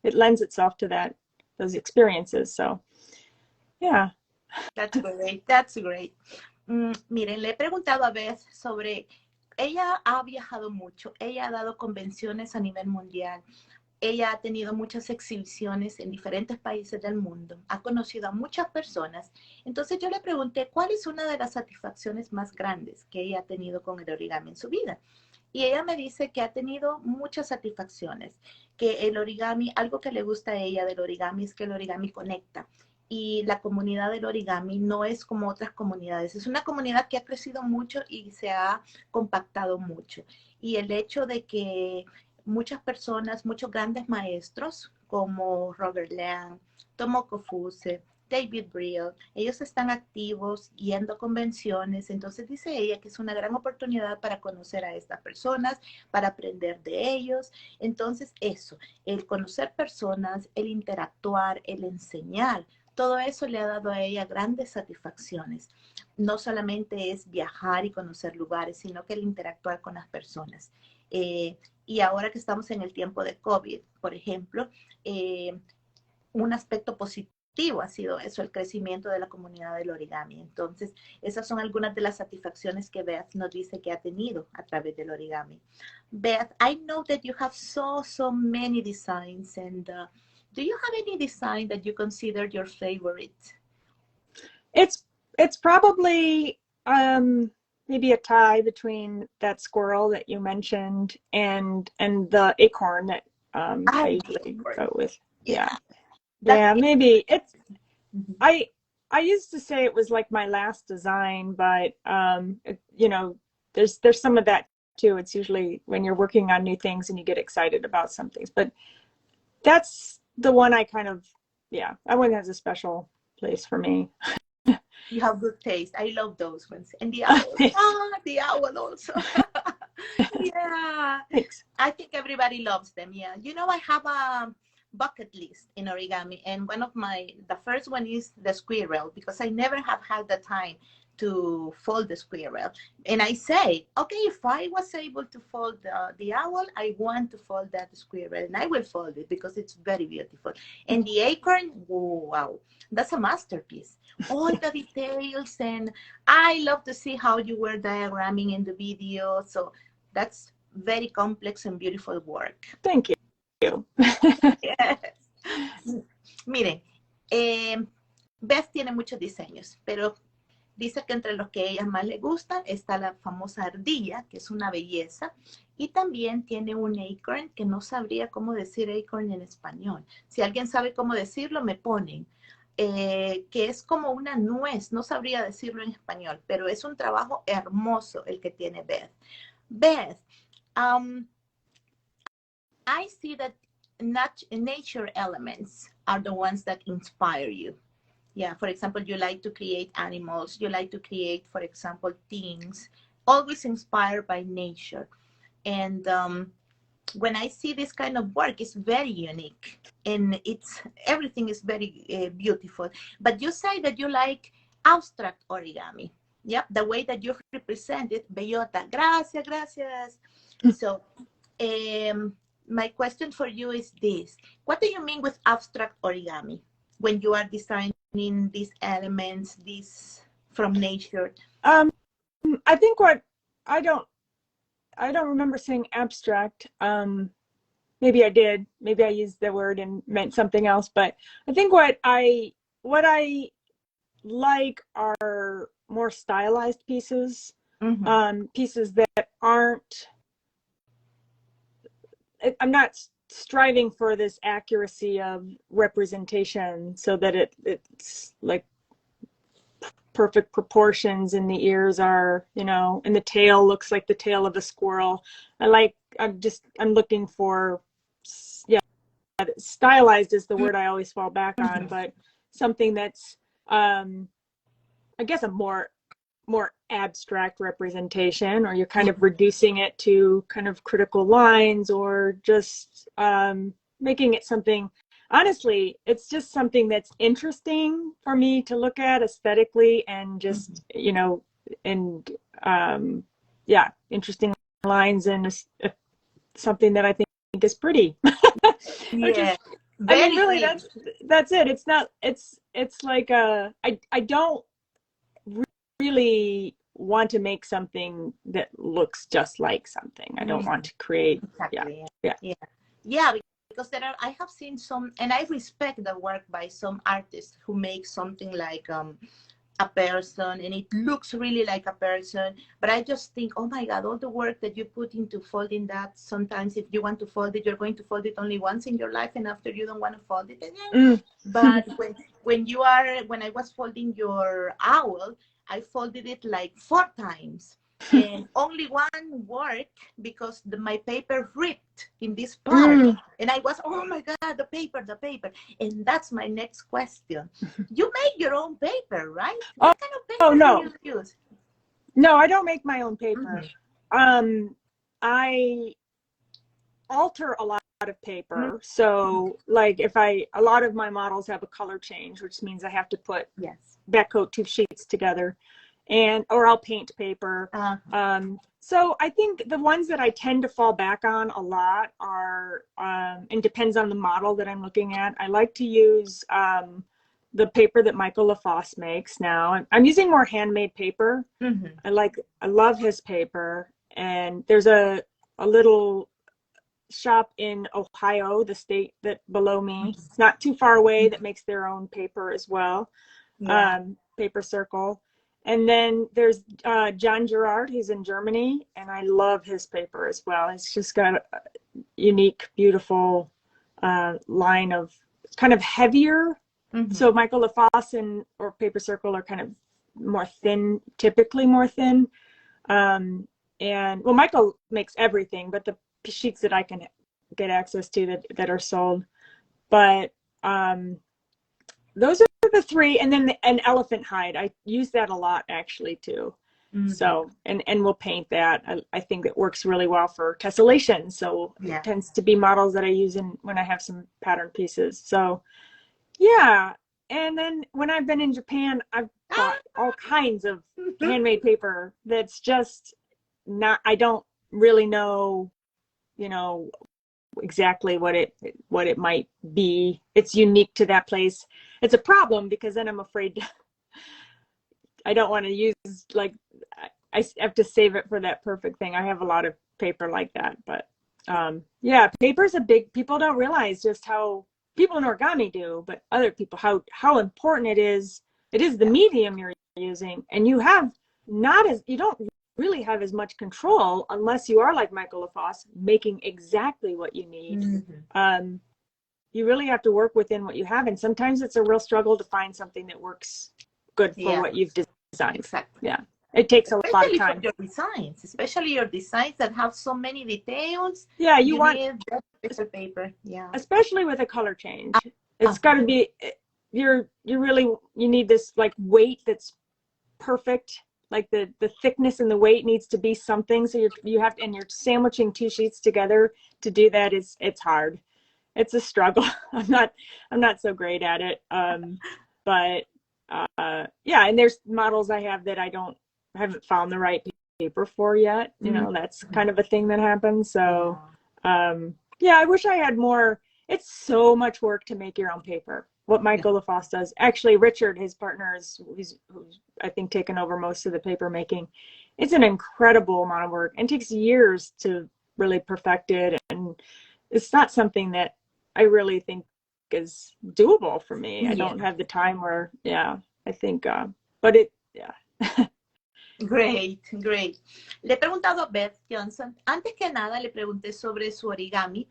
Speaker 2: It lends itself to those experiences. So, yeah.
Speaker 1: That's great. That's great. Miren, le he preguntado a Beth sobre, ella ha viajado mucho, ella ha dado convenciones a nivel mundial, ella ha tenido muchas exhibiciones en diferentes países del mundo, ha conocido a muchas personas. Entonces yo le pregunté cuál es una de las satisfacciones más grandes que ella ha tenido con el origami en su vida. Y ella me dice que ha tenido muchas satisfacciones, que el origami, algo que le gusta a ella del origami es que el origami conecta. Y la comunidad del origami no es como otras comunidades. Es una comunidad que ha crecido mucho y se ha compactado mucho. Y el hecho de que muchas personas, muchos grandes maestros como Robert Lang, Tomoko Fuse, David Brill, ellos están activos yendo a convenciones. Entonces dice ella que es una gran oportunidad para conocer a estas personas, para aprender de ellos. Entonces eso, el conocer personas, el interactuar, el enseñar, todo eso le ha dado a ella grandes satisfacciones. No solamente es viajar y conocer lugares, sino que el interactuar con las personas. Y ahora que estamos en el tiempo de COVID, por ejemplo, un aspecto positivo ha sido eso, el crecimiento de la comunidad del origami. Entonces, esas son algunas de las satisfacciones que Beth nos dice que ha tenido a través del origami. Beth, I know that you have so many designs, and do you have any design that you consider your favorite?
Speaker 2: It's probably maybe a tie between that squirrel that you mentioned and the acorn that I usually go with. Yeah, maybe it's. I used to say it was like my last design, but there's some of that too. It's usually when you're working on new things and you get excited about some things, but that's the one I kind of, that one has a special place for me.
Speaker 1: You have good taste. I love those ones. And the owl. The owl also. Yeah.
Speaker 2: Thanks.
Speaker 1: I think everybody loves them. Yeah. I have a bucket list in origami. And the first one is the squirrel, because I never have had the time to fold the squirrel. And I say, okay, if I was able to fold the owl, I want to fold that squirrel, and I will fold it because it's very beautiful. And the acorn, wow, that's a masterpiece. All the details, and I love to see how you were diagramming in the video. So that's very complex and beautiful work.
Speaker 2: Thank you.
Speaker 1: Yes. Miren, Beth tiene muchos diseños, pero Dice que entre los que a ellas más les gustan está la famosa ardilla, que es una belleza, y también tiene un acorn, que no sabría cómo decir acorn en español. Si alguien sabe cómo decirlo, me ponen. Que es como una nuez, no sabría decirlo en español, pero es un trabajo hermoso el que tiene Beth. Beth, I see that nature elements are the ones that inspire you. Yeah, for example, you like to create animals, you like to create, for example, things, always inspired by nature. And when I see this kind of work, it's very unique and everything is very beautiful. But you say that you like abstract origami. Yep, the way that you represent it, bellota. Gracias, gracias. So my question for you is this. What do you mean with abstract origami when you are designing these elements, these from nature?
Speaker 2: I think what I don't remember saying abstract. Maybe I did. Maybe I used the word and meant something else. But I think what I like are more stylized pieces, pieces that aren't. I'm not striving for this accuracy of representation so that it's like perfect proportions and the ears are, and the tail looks like the tail of a squirrel. I'm looking for, stylized is the word I always fall back on, but something that's, I guess, a more abstract representation, or you're kind of reducing it to kind of critical lines, or just making it something. Honestly, it's just something that's interesting for me to look at aesthetically, and just interesting lines, and something that I think is pretty.
Speaker 1: Yeah,
Speaker 2: really, that's it. It's not. It's like I don't really want to make something that looks just like something. I don't want to create.
Speaker 1: Exactly. Yeah. Because I have seen some, and I respect the work by some artists who make something like a person, and it looks really like a person. But I just think, oh my God, all the work that you put into folding that. Sometimes if you want to fold it, you're going to fold it only once in your life, and after you don't want to fold it again. But when I was folding your owl, I folded it like 4 times. And only one worked because my paper ripped in this part. And I was, oh my God, the paper. And that's my next question. You make your own paper, right? What kind of paper do you use?
Speaker 2: No, I don't make my own paper. I alter a lot of paper. So like a lot of my models have a color change, which means I have to put back coat 2 sheets together. Or I'll paint paper. So I think the ones that I tend to fall back on a lot are, and depends on the model that I'm looking at. I like to use the paper that Michael LaFosse makes now. I'm using more handmade paper. I love his paper. And there's a little shop in Ohio, the state that below me, it's not too far away, that makes their own paper as well. Paper Circle. And then there's John Gerard, he's in Germany, and I love his paper as well. It's just got a unique, beautiful line of kind of heavier. So Michael LaFosse or Paper Circle are kind of more thin, typically more thin. Michael makes everything, but the sheets that I can get access to that are sold. But those are the 3, and then an elephant hide. I use that a lot actually too. So and we'll paint that. I think it works really well for tessellation. So it tends to be models that I use when I have some pattern pieces. So yeah. And then when I've been in Japan, I've bought all kinds of handmade paper that's just not. I don't really know, exactly what it might be. It's unique to that place. It's a problem because then I'm afraid I don't want to use, like, I have to save it for that perfect thing. I have a lot of paper like that, but paper's people don't realize just how, people in origami do, but other people, how important it is the medium you're using, and you don't really have as much control unless you are like Michael LaFosse, making exactly what you need.
Speaker 1: Mm-hmm.
Speaker 2: You really have to work within what you have, and sometimes it's a real struggle to find something that works good for what you've designed.
Speaker 1: Exactly.
Speaker 2: Yeah, it takes a lot of time.
Speaker 1: For your designs, especially your designs that have so many details.
Speaker 2: Yeah, you want
Speaker 1: need paper. Yeah,
Speaker 2: especially with a color change. It's got to be you need this like weight that's perfect. Like the thickness and the weight needs to be something. So you're sandwiching two sheets together to do that. It's hard. It's a struggle. I'm not so great at it. But yeah, and there's models I have that I haven't found the right paper for yet. You know, that's kind of a thing that happens. So yeah, I wish I had more. It's so much work to make your own paper. What Michael LaFosse does. Actually, Richard, his partner, who's I think taken over most of the paper making. It's an incredible amount of work and takes years to really perfect it. And it's not something that I really think is doable for me. I don't have the time where, I think, but
Speaker 1: Great. Le he preguntado a Beth Johnson, antes que nada le pregunté sobre su origami,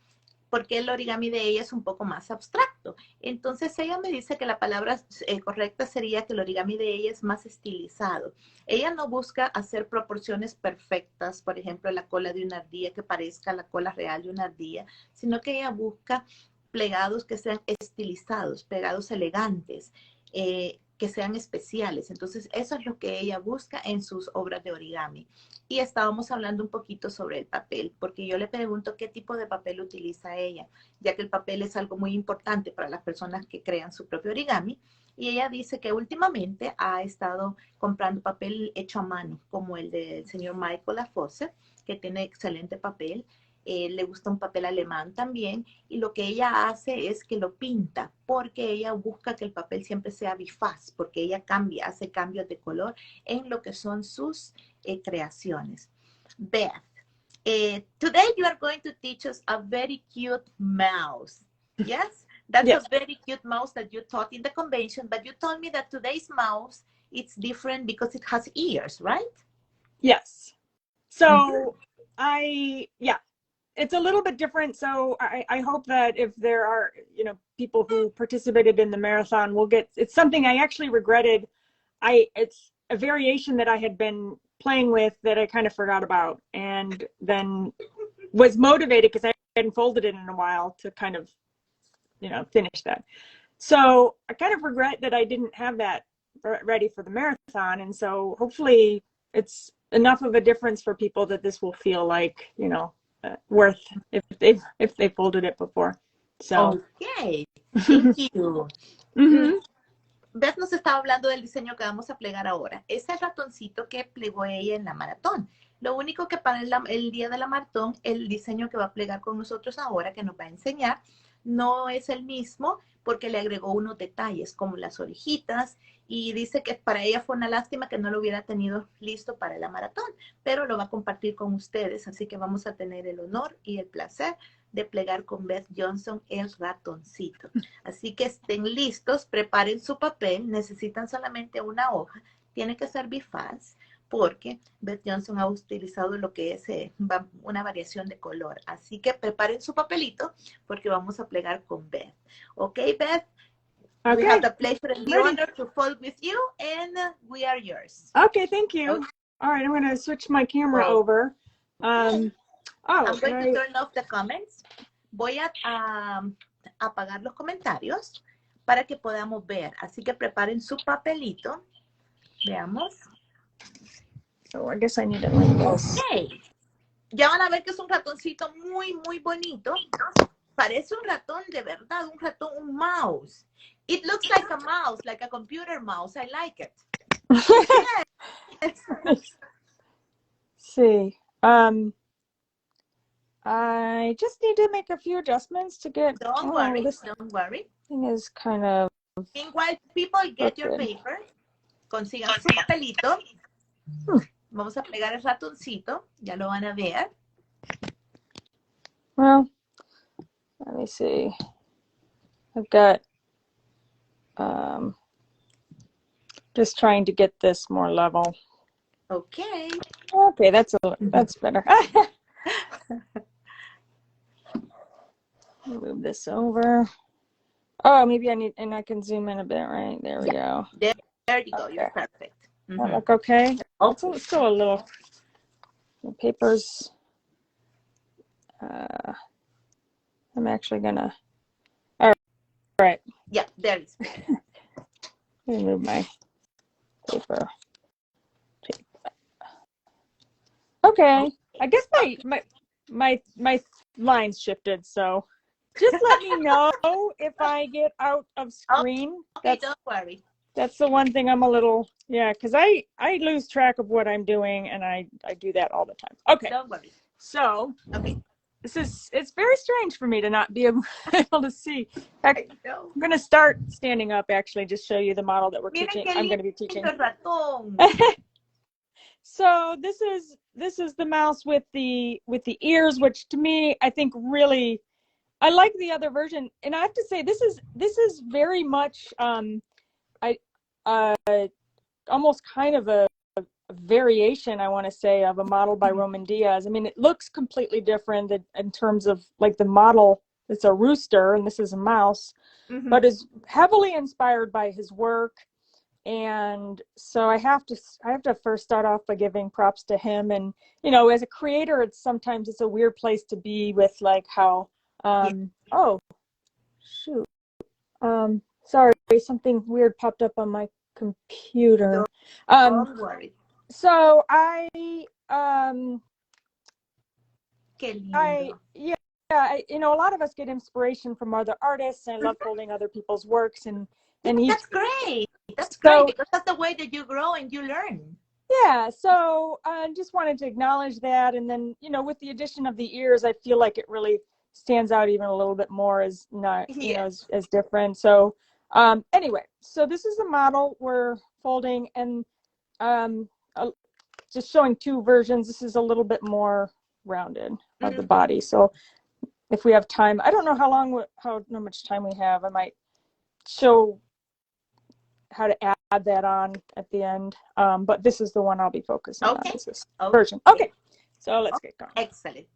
Speaker 1: porque el origami de ella es un poco más abstracto. Entonces ella me dice que la palabra correcta sería que el origami de ella es más estilizado. Ella no busca hacer proporciones perfectas, por ejemplo, la cola de una ardilla que parezca la cola real de una ardilla, sino que ella busca plegados que sean estilizados, plegados elegantes, que sean especiales. Entonces, eso es lo que ella busca en sus obras de origami. Y estábamos hablando un poquito sobre el papel, porque yo le pregunto qué tipo de papel utiliza ella, ya que el papel es algo muy importante para las personas que crean su propio origami. Y ella dice que últimamente ha estado comprando papel hecho a mano, como el del señor Michael LaFosse, que tiene excelente papel. Le gusta un papel alemán también, y lo que ella hace es que lo pinta, porque ella busca que el papel siempre sea bifaz, porque ella hace cambios de color en lo que son sus creaciones. Beth, today you are going to teach us a very cute mouse. Yes? That's a very cute mouse that you taught in the convention, but you told me that today's mouse, it's different because it has ears, right?
Speaker 2: Yes. So it's a little bit different. So I hope that if there are, people who participated in the marathon will it's something I actually regretted. It's a variation that I had been playing with that I kind of forgot about, and then was motivated because I hadn't folded it in a while to kind of, finish that. So I kind of regret that I didn't have that ready for the marathon. And so hopefully it's enough of a difference for people that this will feel like, worth if they folded it before. So
Speaker 1: okay, thank you. Beth nos estaba hablando del diseño que vamos a plegar ahora. Ese ratoncito que plegó ella en la maratón. Lo único que para el día de la maratón, el diseño que va a plegar con nosotros ahora, que nos va a enseñar, no es el mismo porque le agregó unos detalles como las orejitas, y dice que para ella fue una lástima que no lo hubiera tenido listo para la maratón, pero lo va a compartir con ustedes, así que vamos a tener el honor y el placer de plegar con Beth Johnson el ratoncito. Así que estén listos, preparen su papel, necesitan solamente una hoja, tiene que ser bifaz, porque Beth Johnson ha utilizado lo que es una variación de color. Así que preparen su papelito porque vamos a plegar con Beth. Ok, Beth? Okay. We have the pleasure and the honor to fold with you, and we are yours.
Speaker 2: Okay, thank you. Okay. All right, I'm going to switch my camera over.
Speaker 1: I'm going to turn off the comments. Voy a apagar los comentarios para que podamos ver. Así que preparen su papelito. Veamos.
Speaker 2: So I guess I need it like this.
Speaker 1: Okay. Ya van a ver que es un ratoncito muy, muy bonito. Parece un ratón de verdad, un mouse. It looks like a mouse, like a computer mouse. I like it.
Speaker 2: See. I just need to make a few adjustments to get.
Speaker 1: Don't worry. Don't worry.
Speaker 2: Thing is kind of.
Speaker 1: Meanwhile, people, get your paper. Consigan su papelito. Vamos a pegar el ratoncito. Ya lo van a ver.
Speaker 2: Well, let me see. I've got just trying to get this more level.
Speaker 1: Okay.
Speaker 2: Okay, that's better. Move this over. Oh, maybe I need, and I can zoom in a bit, right? There we go.
Speaker 1: There you go.
Speaker 2: Okay.
Speaker 1: You're perfect.
Speaker 2: That look okay?
Speaker 1: Okay.
Speaker 2: It's still a little, the papers. I'm actually gonna, all right.
Speaker 1: Yeah, there it is.
Speaker 2: Let me move my paper. Okay. I guess my lines shifted, so just let me know if I get out of screen.
Speaker 1: Okay, don't worry.
Speaker 2: That's the one thing I'm a little, because I lose track of what I'm doing, and I do that all the time. Okay.
Speaker 1: Don't worry.
Speaker 2: So,
Speaker 1: okay.
Speaker 2: It's very strange for me to not be able to see. I'm going to start standing up, actually, just show you the model that we're teaching. I'm going to be teaching. So this is the mouse with the ears, which to me, I think really, I like the other version. And I have to say, this is very much, almost kind of a variation, I want to say, of a model by Roman Diaz. I mean, it looks completely different in terms of like the model. It's a rooster and this is a mouse, but is heavily inspired by his work. And so I have to first start off by giving props to him. And as a creator, sometimes it's a weird place to be with like how oh shoot, sorry, something weird popped up on my computer.
Speaker 1: Don't worry.
Speaker 2: So a lot of us get inspiration from other artists, and I love holding other people's works, and
Speaker 1: that's great. That's great, because that's the way that you grow and you learn.
Speaker 2: Yeah, so I just wanted to acknowledge that, and then with the addition of the ears, I feel like it really stands out even a little bit more as not as different. So anyway, so this is the model we're folding, and just showing two versions. This is a little bit more rounded of the body. So if we have time, I don't know how much time we have. I might show how to add that on at the end. But this is the one I'll be focusing on. Is this version. Okay, so let's get going.
Speaker 1: Excellent.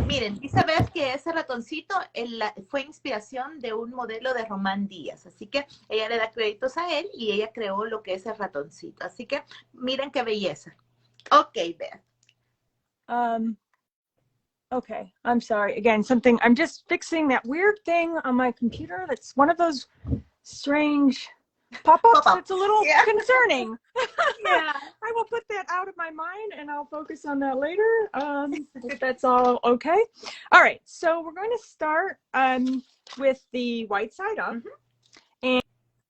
Speaker 1: Miren, dice Beth que ese ratoncito fue inspiración de un modelo de Román Díaz, así que ella le da créditos a él y ella creó lo que es el ratoncito. Así que miren qué belleza. Okay, Beth.
Speaker 2: Okay, I'm sorry. Again, I'm just fixing that weird thing on my computer. That's one of those strange pop-ups. It's a little concerning.
Speaker 1: Yeah.
Speaker 2: I will put that out of my mind and I'll focus on that later. If that's all okay. All right, so we're going to start with the white side up.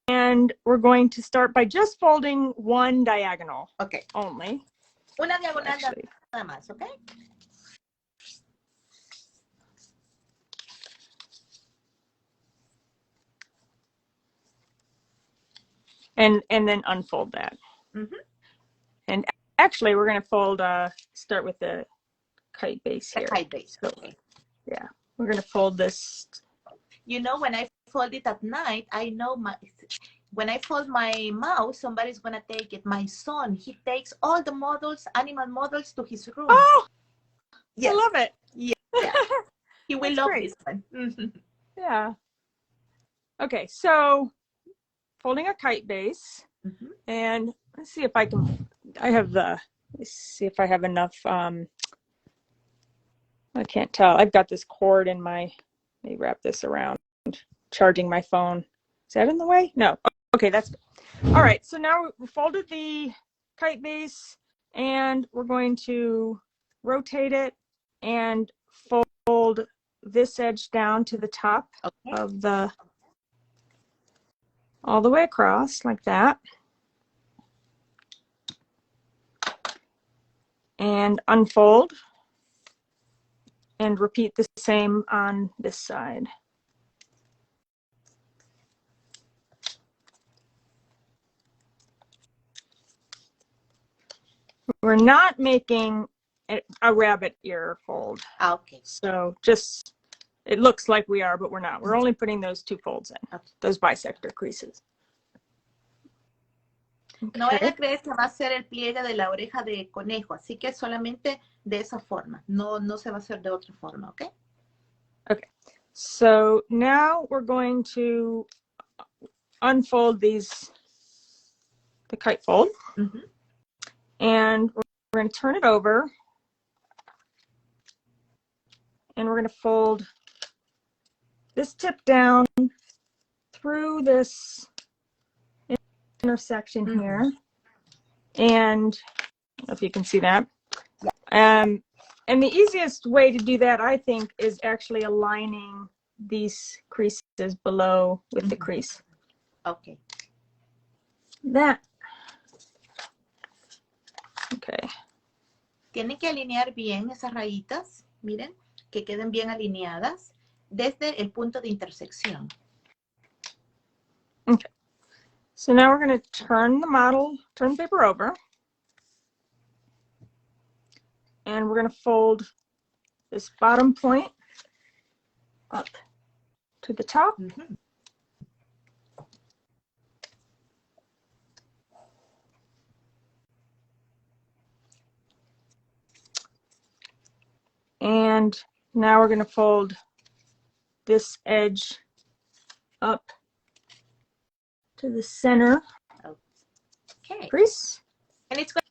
Speaker 2: And we're going to start by just folding one diagonal.
Speaker 1: Okay.
Speaker 2: Only.
Speaker 1: Una diagonal nada más, okay?
Speaker 2: And then unfold that. And actually, we're going to fold, start with the kite base here.
Speaker 1: Kite base,
Speaker 2: so, yeah, we're going to fold this.
Speaker 1: When I fold it at night, I know when I fold my mouse, somebody's going to take it. My son, he takes all the models, animal models, to his room.
Speaker 2: Oh, yes. I love it.
Speaker 1: Yeah. He will love this one.
Speaker 2: Yeah. Okay, so folding a kite base, and let's see if I can, let's see if I have enough, I can't tell. I've got this cord in let me wrap this around, charging my phone. Is that in the way? No. Okay, that's good. All right, so now we folded the kite base, and we're going to rotate it and fold this edge down to the top of all the way across like that. And unfold and repeat the same on this side. We're not making a rabbit ear fold.
Speaker 1: Okay.
Speaker 2: So just, it looks like we are, but we're not. We're only putting those two folds in, those bisector creases.
Speaker 1: No vayan
Speaker 2: Okay.
Speaker 1: a creer que va a ser el pliegue de la oreja de conejo, así que solamente de esa forma, no, no se va a hacer de otra forma, ¿ok?
Speaker 2: Okay. So now we're going to unfold these, the kite fold, and we're going to turn it over, and we're going to fold this tip down through this intersection here, and I don't know if you can see that. And the easiest way to do that, I think, is actually aligning these creases below with the crease.
Speaker 1: Ok.
Speaker 2: That. Okay.
Speaker 1: Tienen que alinear bien esas rayitas, miren, que queden bien alineadas desde el punto de intersección.
Speaker 2: Okay. So now we're going to turn the paper over. And we're going to fold this bottom point up to the top. And now we're going to fold this edge up to the center crease.
Speaker 1: And it's going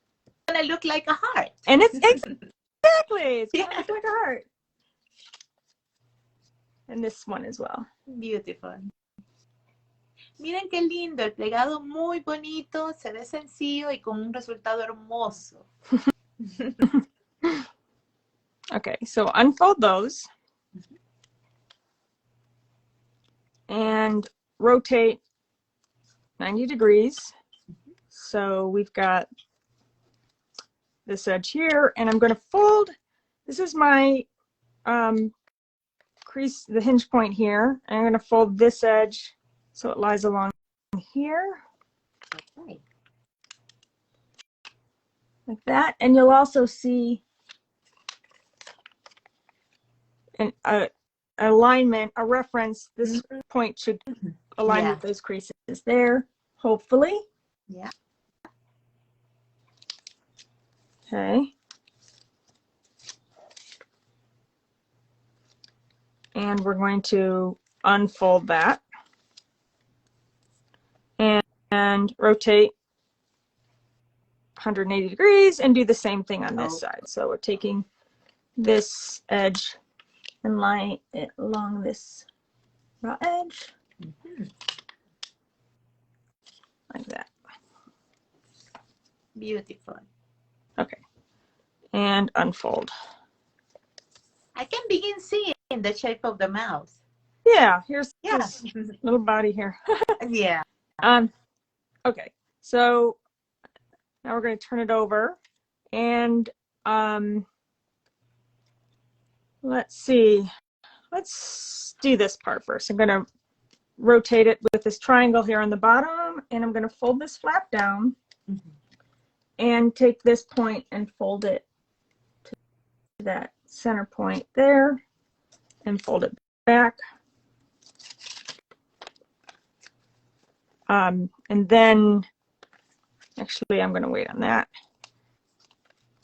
Speaker 1: to look like a heart.
Speaker 2: And it's exactly, it's going to look like a heart. And this one as well.
Speaker 1: Beautiful. Miren qué lindo, el plegado muy bonito, se ve sencillo y con un resultado hermoso.
Speaker 2: Okay, so unfold those and rotate 90 degrees. So we've got this edge here, and I'm going to fold. This is my crease, the hinge point here. And I'm going to fold this edge so it lies along here.
Speaker 1: Okay.
Speaker 2: Like that. And you'll also see an alignment, a reference. This point should align with those creases there, hopefully.
Speaker 1: Yeah.
Speaker 2: Okay. And we're going to unfold that and rotate 180 degrees and do the same thing on this side. So we're taking this edge and line it along this raw edge. Like that.
Speaker 1: Beautiful.
Speaker 2: Okay. And unfold.
Speaker 1: I can begin seeing the shape of the mouth.
Speaker 2: Yeah, here's this little body here.
Speaker 1: Yeah.
Speaker 2: Okay, so now we're going to turn it over, and let's see. Let's do this part first. I'm going to rotate it with this triangle here on the bottom, and I'm going to fold this flap down and take this point and fold it to that center point there and fold it back. And then, actually, I'm going to wait on that.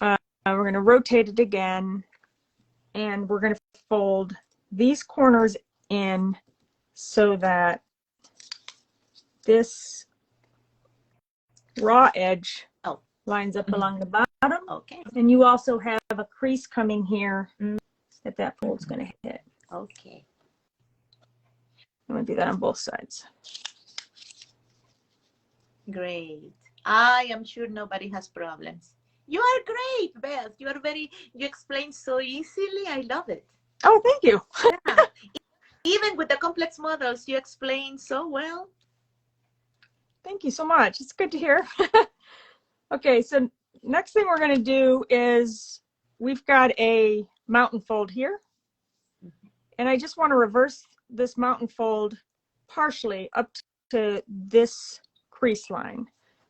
Speaker 2: We're going to rotate it again, and we're going to fold these corners in so that this raw edge lines up along the bottom.
Speaker 1: Okay.
Speaker 2: And you also have a crease coming here that fold's going to hit.
Speaker 1: Okay.
Speaker 2: I'm going to do that on both sides.
Speaker 1: Great. I am sure nobody has problems. You are great, Beth. You explain so easily. I love it.
Speaker 2: Oh, thank you.
Speaker 1: Yeah. Even with the complex models, you explain so well.
Speaker 2: Thank you so much. It's good to hear. Okay, so next thing we're going to do is we've got a mountain fold here. And I just want to reverse this mountain fold partially up to this crease line.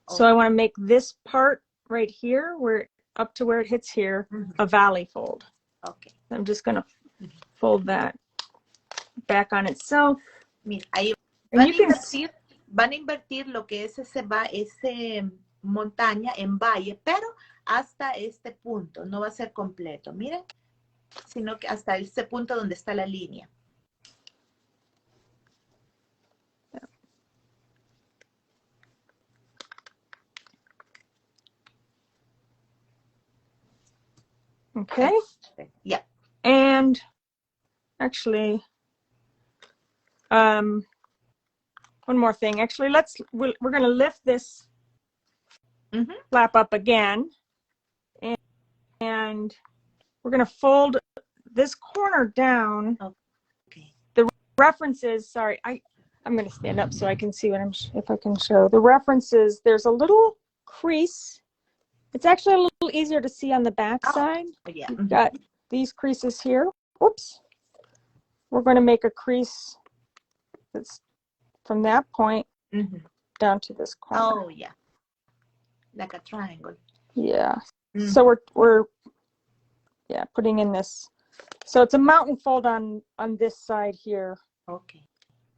Speaker 2: So I want to make this part right here, where up to where it hits here, a valley fold.
Speaker 1: Okay.
Speaker 2: I'm just going to fold that back on itself.
Speaker 1: Mira, ahí
Speaker 2: and you can see,
Speaker 1: van a invertir lo que es ese montaña en valle, pero hasta este punto, no va a ser completo, miren, sino que hasta este punto donde está la línea.
Speaker 2: Okay.
Speaker 1: Yeah.
Speaker 2: And actually, one more thing. Actually, we're going to lift this flap up again, and we're going to fold this corner down.
Speaker 1: Okay.
Speaker 2: The references, sorry, I'm going to stand up so I can see if I can show. The references, there's a little crease. It's actually a little easier to see on the back side.
Speaker 1: Yeah.
Speaker 2: You've got these creases here. Whoops. We're going to make a crease that's from that point down to this corner.
Speaker 1: Oh, yeah. Like a triangle.
Speaker 2: Yeah. So we're putting in this. So it's a mountain fold on this side here.
Speaker 1: Okay.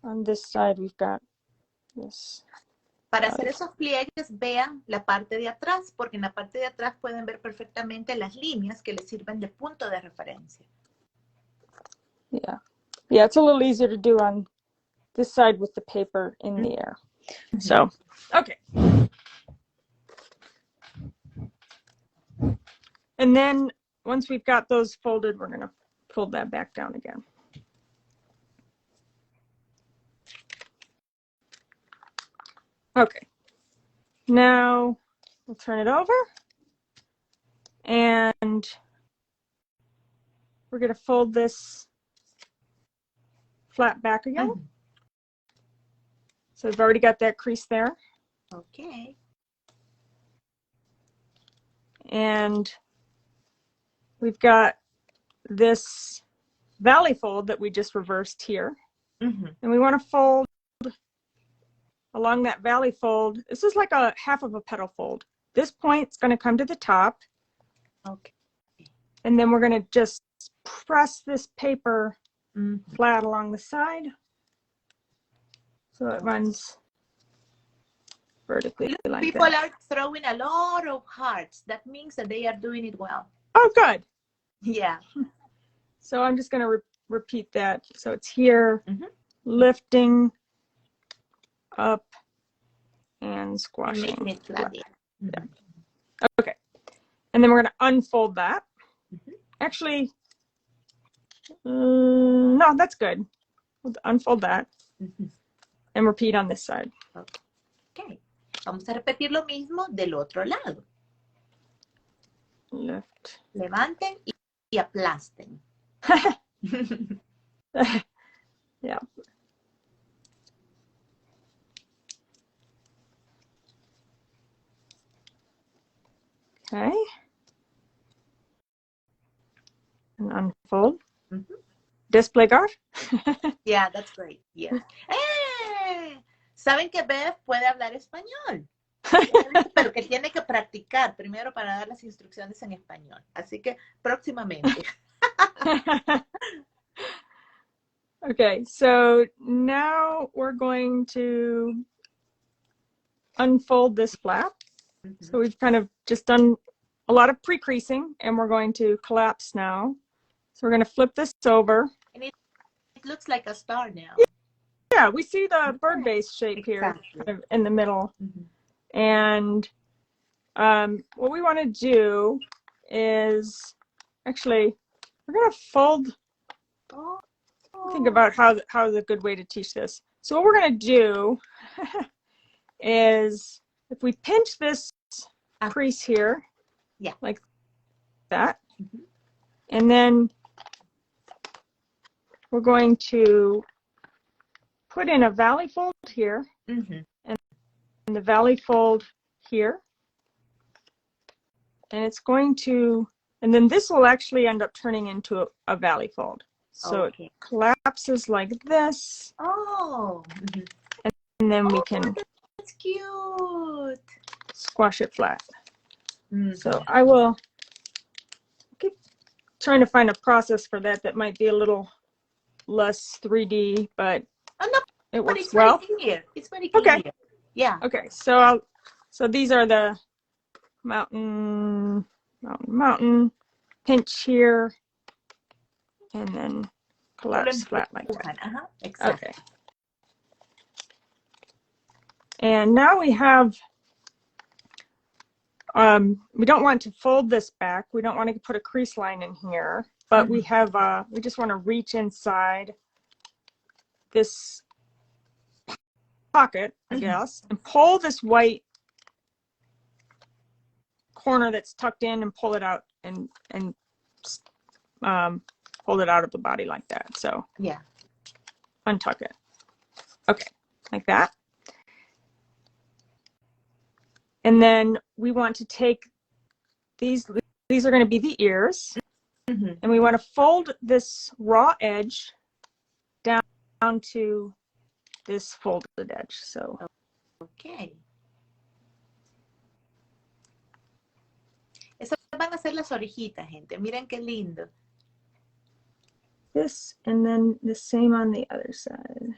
Speaker 2: On this side we've got this.
Speaker 1: Para hacer esos pliegues, vean la parte de atrás, porque en la parte de atrás pueden ver perfectamente las líneas que les sirven de punto de referencia.
Speaker 2: Yeah. Yeah, it's a little easier to do on this side with the paper in the air. So, okay. And then once we've got those folded, we're going to fold that back down again. Okay. Now we'll turn it over and we're going to fold this flat back again. So we've already got that crease there.
Speaker 1: Okay.
Speaker 2: And we've got this valley fold that we just reversed here. And we want to fold along that valley fold. This is like a half of a petal fold. This point's going to come to the top.
Speaker 1: Okay.
Speaker 2: And then we're going to just press this paper flat along the side. So it runs vertically like
Speaker 1: People
Speaker 2: that.
Speaker 1: are throwing a lot of hearts. That means that they are doing it well.
Speaker 2: Oh, good.
Speaker 1: Yeah.
Speaker 2: So I'm just going to repeat that. So it's here, lifting up and squashing.
Speaker 1: Making it flat.
Speaker 2: Yeah. Okay. And then we're going to unfold that. Actually, no, that's good. We'll unfold that and repeat on this side.
Speaker 1: Okay. Vamos a repetir lo mismo del otro lado.
Speaker 2: Lift.
Speaker 1: Levanten y aplasten.
Speaker 2: Yeah. Okay. And unfold. Display guard.
Speaker 1: Yeah, that's great. Yeah. ¿Saben que Beth puede hablar español? Pero que tiene que practicar primero para dar las instrucciones en español. Así que próximamente.
Speaker 2: Okay, so now we're going to unfold this flap. So we've kind of just done a lot of pre-creasing and we're going to collapse now. So we're going to flip this over.
Speaker 1: And it looks like a star now.
Speaker 2: Yeah, we see the bird base shape here kind of in the middle. And what we want to do is actually we're going to fold. Think about how the good way to teach this. So what we're going to do is if we pinch this crease here, like that, and then we're going to put in a valley fold here, and the valley fold here, and it's going to, and then this will actually end up turning into a valley fold. So it collapses like this.
Speaker 1: Oh.
Speaker 2: And then we can
Speaker 1: That's cute.
Speaker 2: Squash it flat. So I will keep trying to find a process for that might be a little less 3D, but It
Speaker 1: But
Speaker 2: works
Speaker 1: it's very
Speaker 2: well.
Speaker 1: clear. It's very
Speaker 2: Okay.
Speaker 1: clear. Yeah.
Speaker 2: Okay. So these are the mountain, pinch here, and then collapse flat like that.
Speaker 1: Ajá, exacto.
Speaker 2: Okay. And now we have, we don't want to fold this back. We don't want to put a crease line in here, but we have, we just want to reach inside this pocket, I guess, and pull this white corner that's tucked in and pull it out and hold it out of the body like that. So
Speaker 1: yeah,
Speaker 2: untuck it. Okay, like that. And then we want to take these are going to be the ears, and we want to fold this raw edge down to this folded edge. So
Speaker 1: okay. Esas van a ser las orejitas, gente. Miren qué lindo.
Speaker 2: this, and then the same on the other side.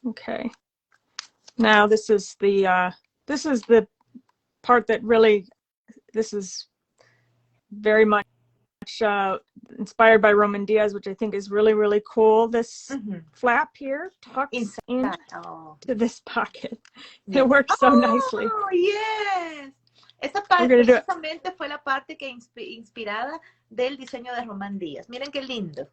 Speaker 2: Okay. Now this is the part that really, this is very much inspired by Roman Diaz, which I think is really, really cool. This flap here tucks into this pocket.
Speaker 1: Yeah.
Speaker 2: It works so nicely.
Speaker 1: Oh, yes. Esa parte precisamente fue la parte que inspirada del diseño de Román Díaz. Miren qué lindo.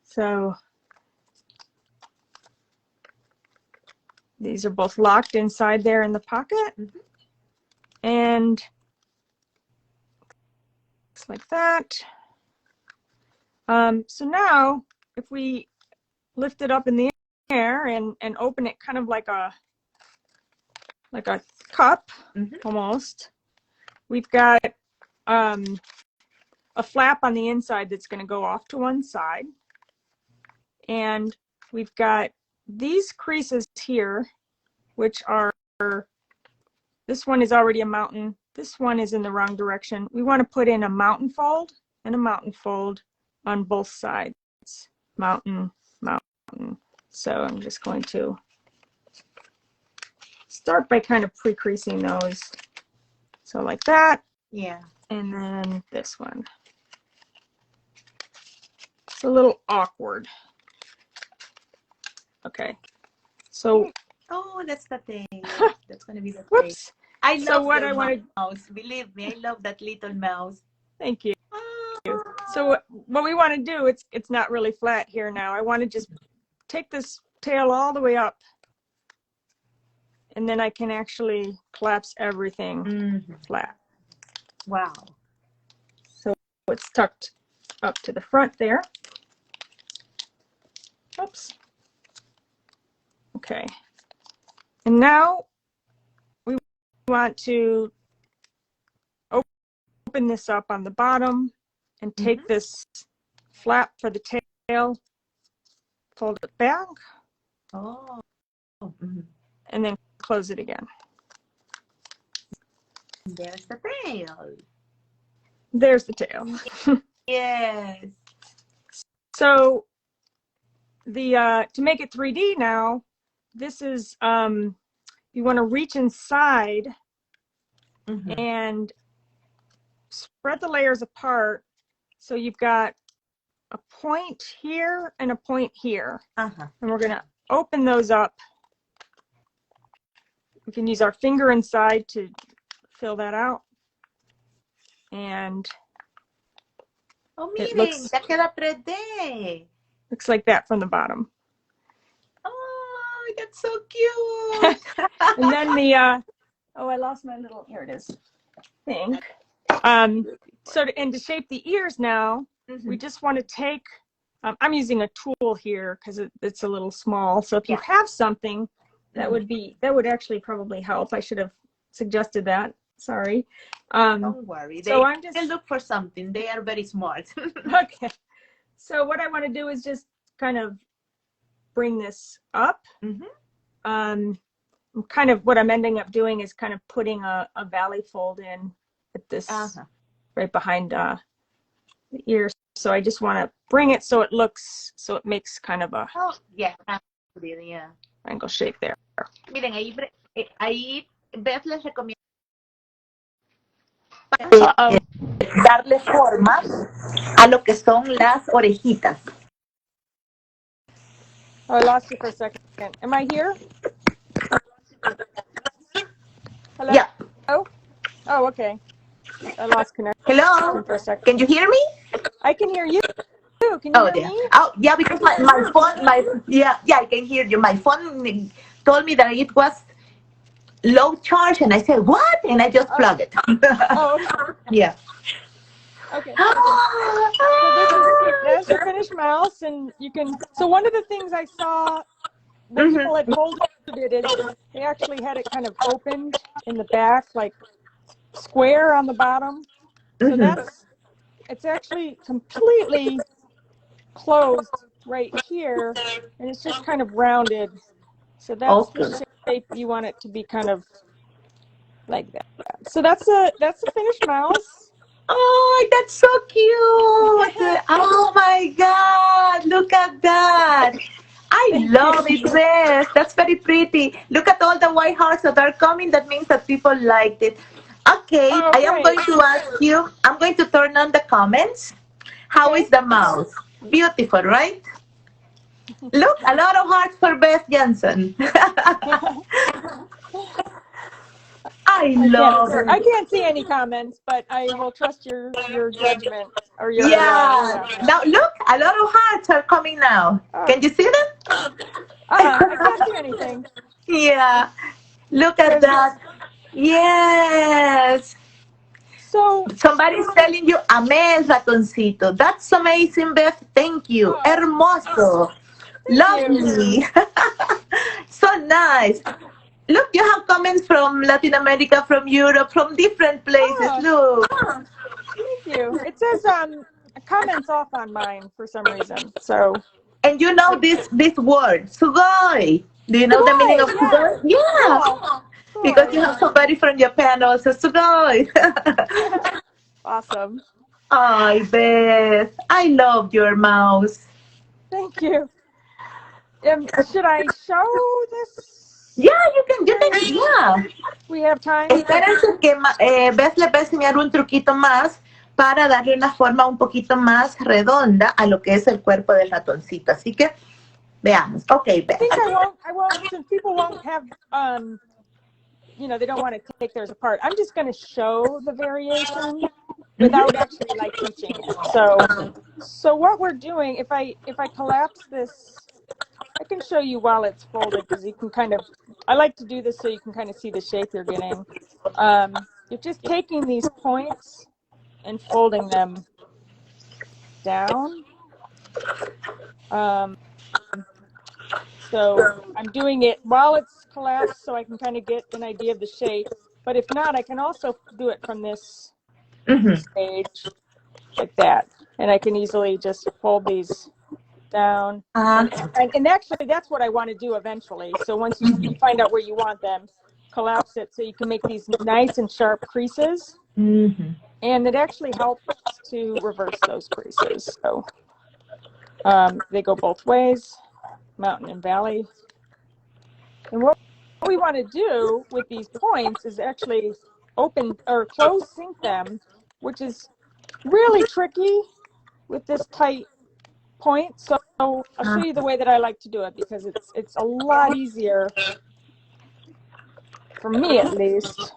Speaker 2: So these are both locked inside there in the pocket. And it's like that. So now if we lift it up in the air and open it kind of like a cup almost, we've got a flap on the inside that's going to go off to one side. And we've got these creases here, which are, this one is already a mountain. This one is in the wrong direction. We want to put in a mountain fold and a mountain fold on both sides. Mountain, mountain. So I'm just going to start by kind of pre-creasing those. So like that.
Speaker 1: Yeah.
Speaker 2: And then this one. It's a little awkward. Okay. So.
Speaker 1: Oh, that's the thing. That's going to be the
Speaker 2: Whoops.
Speaker 1: thing. I love
Speaker 2: what
Speaker 1: your
Speaker 2: I wanted,
Speaker 1: mouse. Believe me, I love that little mouse.
Speaker 2: Thank you. So what we want to do, it's not really flat here now. I want to just take this tail all the way up, and then I can actually collapse everything flat.
Speaker 1: Wow.
Speaker 2: So it's tucked up to the front there. Oops. Okay. And now we want to open this up on the bottom and take this flap for the tail, fold it back, and then close it again.
Speaker 1: There's the tail.
Speaker 2: There's the tail.
Speaker 1: Yes.
Speaker 2: So the to make it 3D now, this is you want to reach inside and spread the layers apart, so you've got a point here and a point here. And we're going to open those up. We can use our finger inside to fill that out. And
Speaker 1: it looks, ya queda 3D.
Speaker 2: Looks like that from the bottom.
Speaker 1: Oh, that's so cute.
Speaker 2: And then the, oh, I lost my little, here it is, thing. So to shape the ears now, we just want to take, I'm using a tool here because it's a little small. So if you have something that would actually probably help. I should have suggested that. Sorry.
Speaker 1: Don't worry. They look for something. They are very smart.
Speaker 2: Okay. So what I want to do is just kind of bring this up.
Speaker 1: Mm-hmm.
Speaker 2: Kind of what I'm ending up doing is kind of putting a valley fold in at this right behind the ear. So I just want to bring it so it makes kind of a triangle shape there.
Speaker 1: Miren, ahí Beth les recomienda darle forma a lo que son las orejitas.
Speaker 2: Oh, I lost you for a second. Am I here? Hello?
Speaker 1: Yeah.
Speaker 2: Oh, okay. I lost connection
Speaker 1: Hello.
Speaker 2: for a second.
Speaker 1: Can you hear me?
Speaker 2: I can hear you. Can you hear
Speaker 1: There.
Speaker 2: me?
Speaker 1: Oh, yeah, because my phone, I can hear you. My phone told me that it was low charge, and I said, what? And I just plugged it.
Speaker 2: Okay.
Speaker 1: Yeah.
Speaker 2: Okay. So there's the finished mouse, and you can. So one of the things I saw when people had folded it is they actually had it kind of opened in the back, like square on the bottom. So it's actually completely closed right here, and it's just kind of rounded. So that's the shape you want it to be, kind of like that. So that's a finished mouse.
Speaker 1: Oh, that's so cute. Oh my God, look at that. I love it, Beth. That's very pretty. Look at all the white hearts that are coming. That means that people liked it. Okay, I am going to ask you, I'm going to turn on the comments. How is the mouse? Beautiful, right? Look, a lot of hearts for Beth Johnson.
Speaker 2: I can't see any comments, but I will trust your judgment or your.
Speaker 1: Now look, a lot of hearts are coming now. Can you see them?
Speaker 2: I can't see anything.
Speaker 1: Yeah. Look at that. Yes.
Speaker 2: So
Speaker 1: somebody's telling you, amé el ratoncito. That's amazing, Beth. Thank you. Hermoso. Lovely. So nice. Look, you have comments from Latin America, from Europe, from different places. Look.
Speaker 2: Thank you. It says comments off on mine for some reason. So.
Speaker 1: And you know this word, sugoi. Do you know the meaning of sugoi? Yeah. Because you have somebody from Japan also, sugoi.
Speaker 2: Awesome.
Speaker 1: Ay, Beth, I love your mouse.
Speaker 2: Thank you. Should I show this?
Speaker 1: Yeah, you can, yeah.
Speaker 2: We have time.
Speaker 1: Espérense que Beth les va a enseñar un truquito más para darle una forma un poquito más redonda a lo que es el cuerpo del ratoncito. Así que veamos. Okay, Beth.
Speaker 2: I think I won't, since people won't have, they don't want to take theirs apart. I'm just going to show the variation without actually like teaching it. So what we're doing, if I collapse this, I can show you while it's folded, because you can kind of, I like to do this so you can kind of see the shape you're getting. You're just taking these points and folding them down. So I'm doing it while it's collapsed so I can kind of get an idea of the shape. But if not, I can also do it from this stage like that. And I can easily just fold these down. And actually, that's what I want to do eventually. So once you find out where you want them, collapse it so you can make these nice and sharp creases. And it actually helps to reverse those creases. So they go both ways, mountain and valley. And what we want to do with these points is actually open or close sync them, which is really tricky with this tight point. So I'll show you the way that I like to do it, because it's a lot easier, for me at least,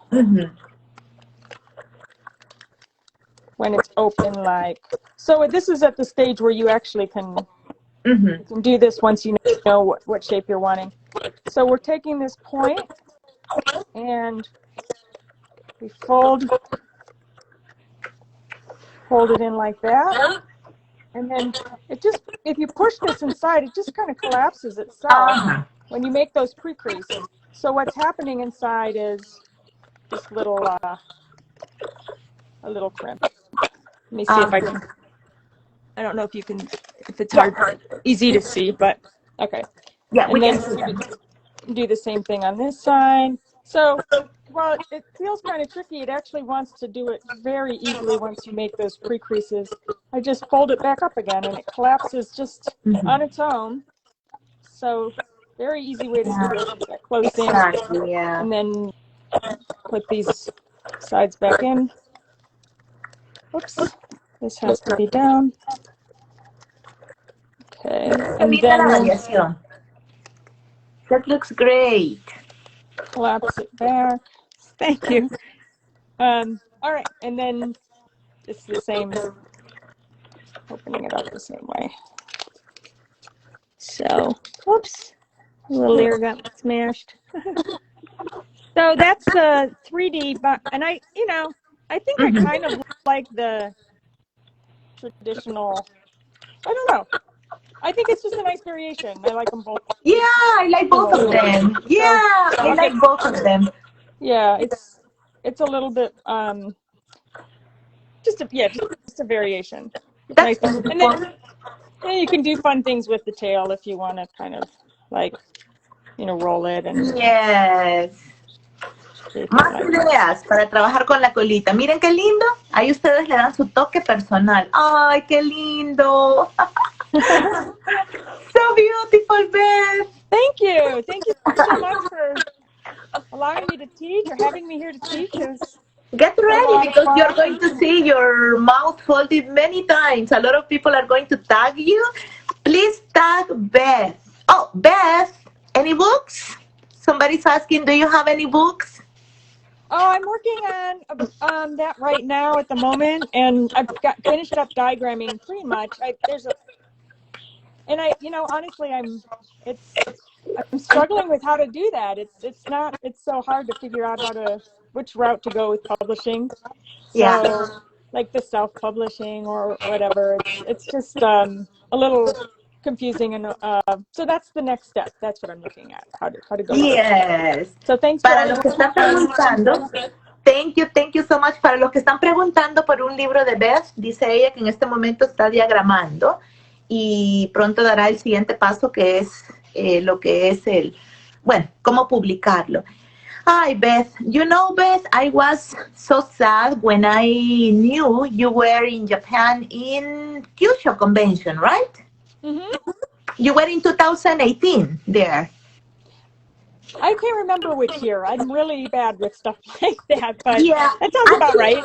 Speaker 2: when it's open like. So this is at the stage where you actually can, you can do this once you know what shape you're wanting. So we're taking this point and we fold it in like that. And then it just, if you push this inside, it just kind of collapses itself when you make those pre-crease. So what's happening inside is this little, a little crimp. Let me see if I can, I don't know if you can, if it's hard, easy to see, but okay.
Speaker 1: Yeah, we
Speaker 2: And
Speaker 1: can
Speaker 2: then
Speaker 1: see them.
Speaker 2: do the same thing on this side. So while it feels kind of tricky, it actually wants to do it very easily once you make those pre-creases. I just fold it back up again and it collapses just on its own. So very easy way to do it. Get close in.
Speaker 1: Exactly, yeah.
Speaker 2: And then put these sides back in. Oops, this has to be down. Okay,
Speaker 1: Qué
Speaker 2: and
Speaker 1: linda la
Speaker 2: then
Speaker 1: variación. That looks great.
Speaker 2: collapse it back. Thank you. All right, and then it's the same, opening it up the same way. So, whoops, a little air got smashed. So that's the 3D, but and I think I kind of like the traditional. I don't know. I think it's just a nice variation. I like them both.
Speaker 1: Yeah, I like both of them. Yeah,
Speaker 2: So
Speaker 1: I like both of them.
Speaker 2: Yeah, it's a little bit just a variation.
Speaker 1: That's
Speaker 2: Nice.
Speaker 1: beautiful.
Speaker 2: And then you can do fun things with the tail if you want to kind of like roll it and
Speaker 1: Yes.
Speaker 2: shape it
Speaker 1: Más
Speaker 2: like
Speaker 1: ideas para trabajar con la colita. Miren qué lindo. Ahí ustedes le dan su toque personal. Ay, qué lindo. So beautiful, Beth.
Speaker 2: Thank you so much for allowing me to teach or having me here to teach.
Speaker 1: Get
Speaker 2: A
Speaker 1: ready
Speaker 2: lot of
Speaker 1: because you're
Speaker 2: fun.
Speaker 1: going to see your mouth folded many times. A lot of people are going to tag you. Please tag Beth. Oh, Beth, any books? Somebody's asking, do you have any books?
Speaker 2: Oh, I'm working on that right now at the moment, and I've got finished up diagramming pretty much. Honestly, I'm struggling with how to do that. It's so hard to figure out which route to go with publishing.
Speaker 1: Yeah.
Speaker 2: So like the self-publishing or whatever, it's just a little confusing, and so that's the next step. That's what I'm looking at, how to go with it.
Speaker 1: Yes.
Speaker 2: So thanks for
Speaker 1: Para
Speaker 2: all
Speaker 1: los
Speaker 2: the
Speaker 1: que están
Speaker 2: fun.
Speaker 1: preguntando, thank you so much. Para los que están preguntando por un libro de Beth, dice ella que en este momento está diagramando y pronto dará el siguiente paso, que es lo que es cómo publicarlo. Hi, Beth. You know, Beth, I was so sad when I knew you were in Japan in Kyushu Convention, right?
Speaker 2: Mm-hmm.
Speaker 1: You were in 2018 there.
Speaker 2: I can't remember which year. I'm really bad with stuff like that, but
Speaker 1: Yeah,
Speaker 2: that sounds about right.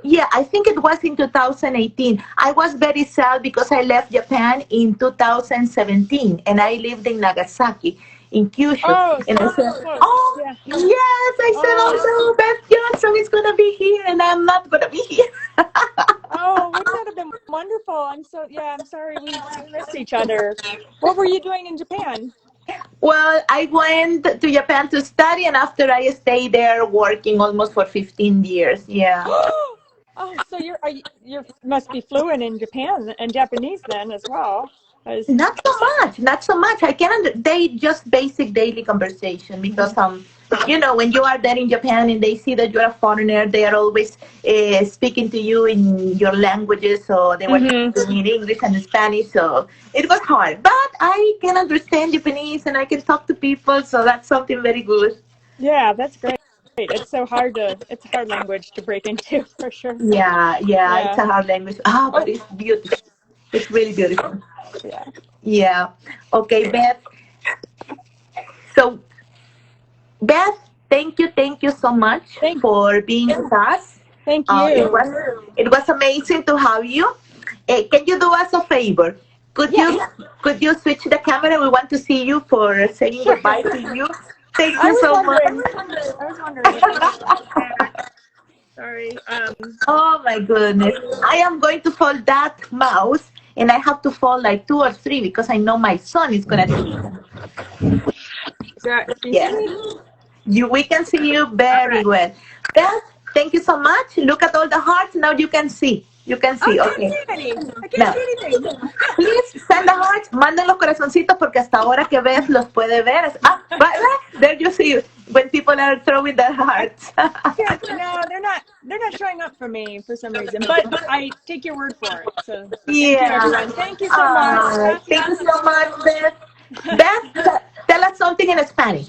Speaker 1: Yeah, I think it was in 2018. I was very sad because I left Japan in 2017 and I lived in Nagasaki, in Kyushu.
Speaker 2: Oh,
Speaker 1: And I
Speaker 2: so
Speaker 1: said,
Speaker 2: close.
Speaker 1: oh,
Speaker 2: Yeah.
Speaker 1: yes. I said, oh, no, Beth Johnson is going to be here and I'm not going to be here.
Speaker 2: Oh, wouldn't that have been wonderful? I'm sorry we missed each other. What were you doing in Japan?
Speaker 1: Well, I went to Japan to study and after I stayed there working almost for 15 years. Yeah.
Speaker 2: Oh, so you must be fluent in Japan and Japanese then as well.
Speaker 1: Not so much, not so much. I can they just basic daily conversation because when you are there in Japan and they see that you're a foreigner, they are always speaking to you in your languages. So they were speaking in English and Spanish. So it was hard, but I can understand Japanese and I can talk to people. So that's something very good.
Speaker 2: Yeah, that's great. It's a hard language to break into for sure.
Speaker 1: Yeah, it's a hard language. But it's beautiful. It's really beautiful.
Speaker 2: Yeah.
Speaker 1: Yeah. Okay, Beth. So, Beth, thank you so much for being with us.
Speaker 2: Thank you.
Speaker 1: It was amazing to have you. Can you do us a favor? Could you switch the camera? We want to see you for saying goodbye to you. Thank you so much.
Speaker 2: I was wondering. Sorry.
Speaker 1: Oh my goodness. I am going to fold that mouse and I have to fold like 2 or 3 because I know my son is going to see them. We can see you very well. Beth, thank you so much. Look at all the hearts. Now you can see. You can see. Okay.
Speaker 2: I can't see anything.
Speaker 1: Please send the hearts. Manden los corazoncitos porque hasta ahora que Beth los puede ver. There you see when people are throwing the hearts.
Speaker 2: No, they're not showing up for me for some reason, but I take your word for it. So thank you, everyone. Thank you so much.
Speaker 1: Thank you so much, Beth. Beth, tell us something in Spanish?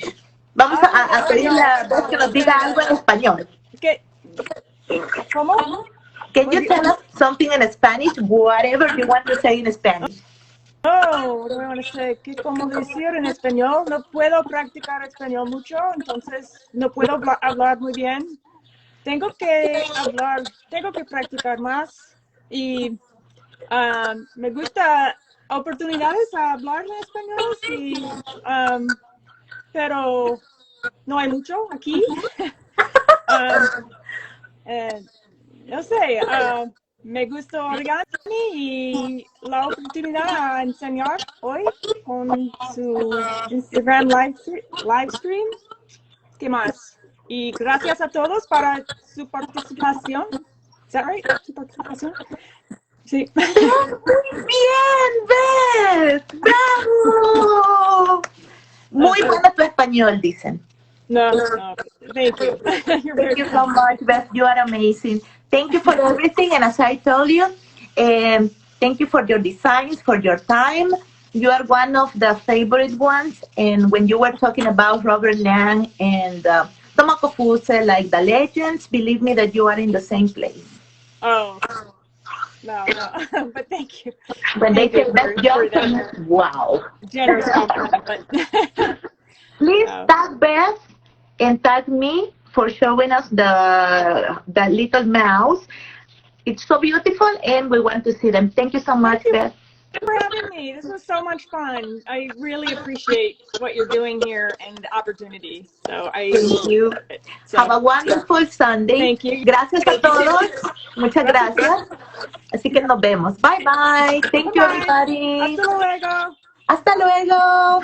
Speaker 1: Vamos a pedirle a Beth que nos diga algo en español.
Speaker 2: ¿Qué? ¿Cómo?
Speaker 1: Can you tell us something in Spanish? Whatever you want to say in Spanish.
Speaker 2: Oh, what do I want to say? ¿Qué cómo decir en español? No puedo practicar español mucho, entonces no puedo hablar muy bien. Tengo que practicar más y me gusta oportunidades a hablar en español, sí, pero no hay mucho aquí. No sé, me gustó Origami y la oportunidad a enseñar hoy con su Instagram live stream. ¿Qué más? Y gracias a todos para su participación. ¿Es that right? Su participación. Sí.
Speaker 1: Bien, Beth. ¡Bravo! Muy bueno tu español, dicen.
Speaker 2: No, thank you.
Speaker 1: Thank you so much, Beth. You are amazing. Thank you for everything. And as I told you, thank you for your designs, for your time. You are one of the favorite ones. And when you were talking about Robert Lang and Tomoko Fuse, like the legends, believe me that you are in the same place.
Speaker 2: Oh, no, but thank you.
Speaker 1: When they say Beth Johnson, wow.
Speaker 2: Generous compliment, but
Speaker 1: please tag Beth and tag me for showing us the little mouse. It's so beautiful and we want to see them. Thank you so much, Beth.
Speaker 2: Thank you for having me. This was so much fun. I really appreciate what you're doing here and the opportunity. So
Speaker 1: Thank you.
Speaker 2: So,
Speaker 1: have a wonderful Sunday.
Speaker 2: Thank you.
Speaker 1: Gracias a todos. Muchas gracias. Así que nos vemos. Bye bye. Thank you, everybody.
Speaker 2: Hasta luego.
Speaker 1: Hasta luego.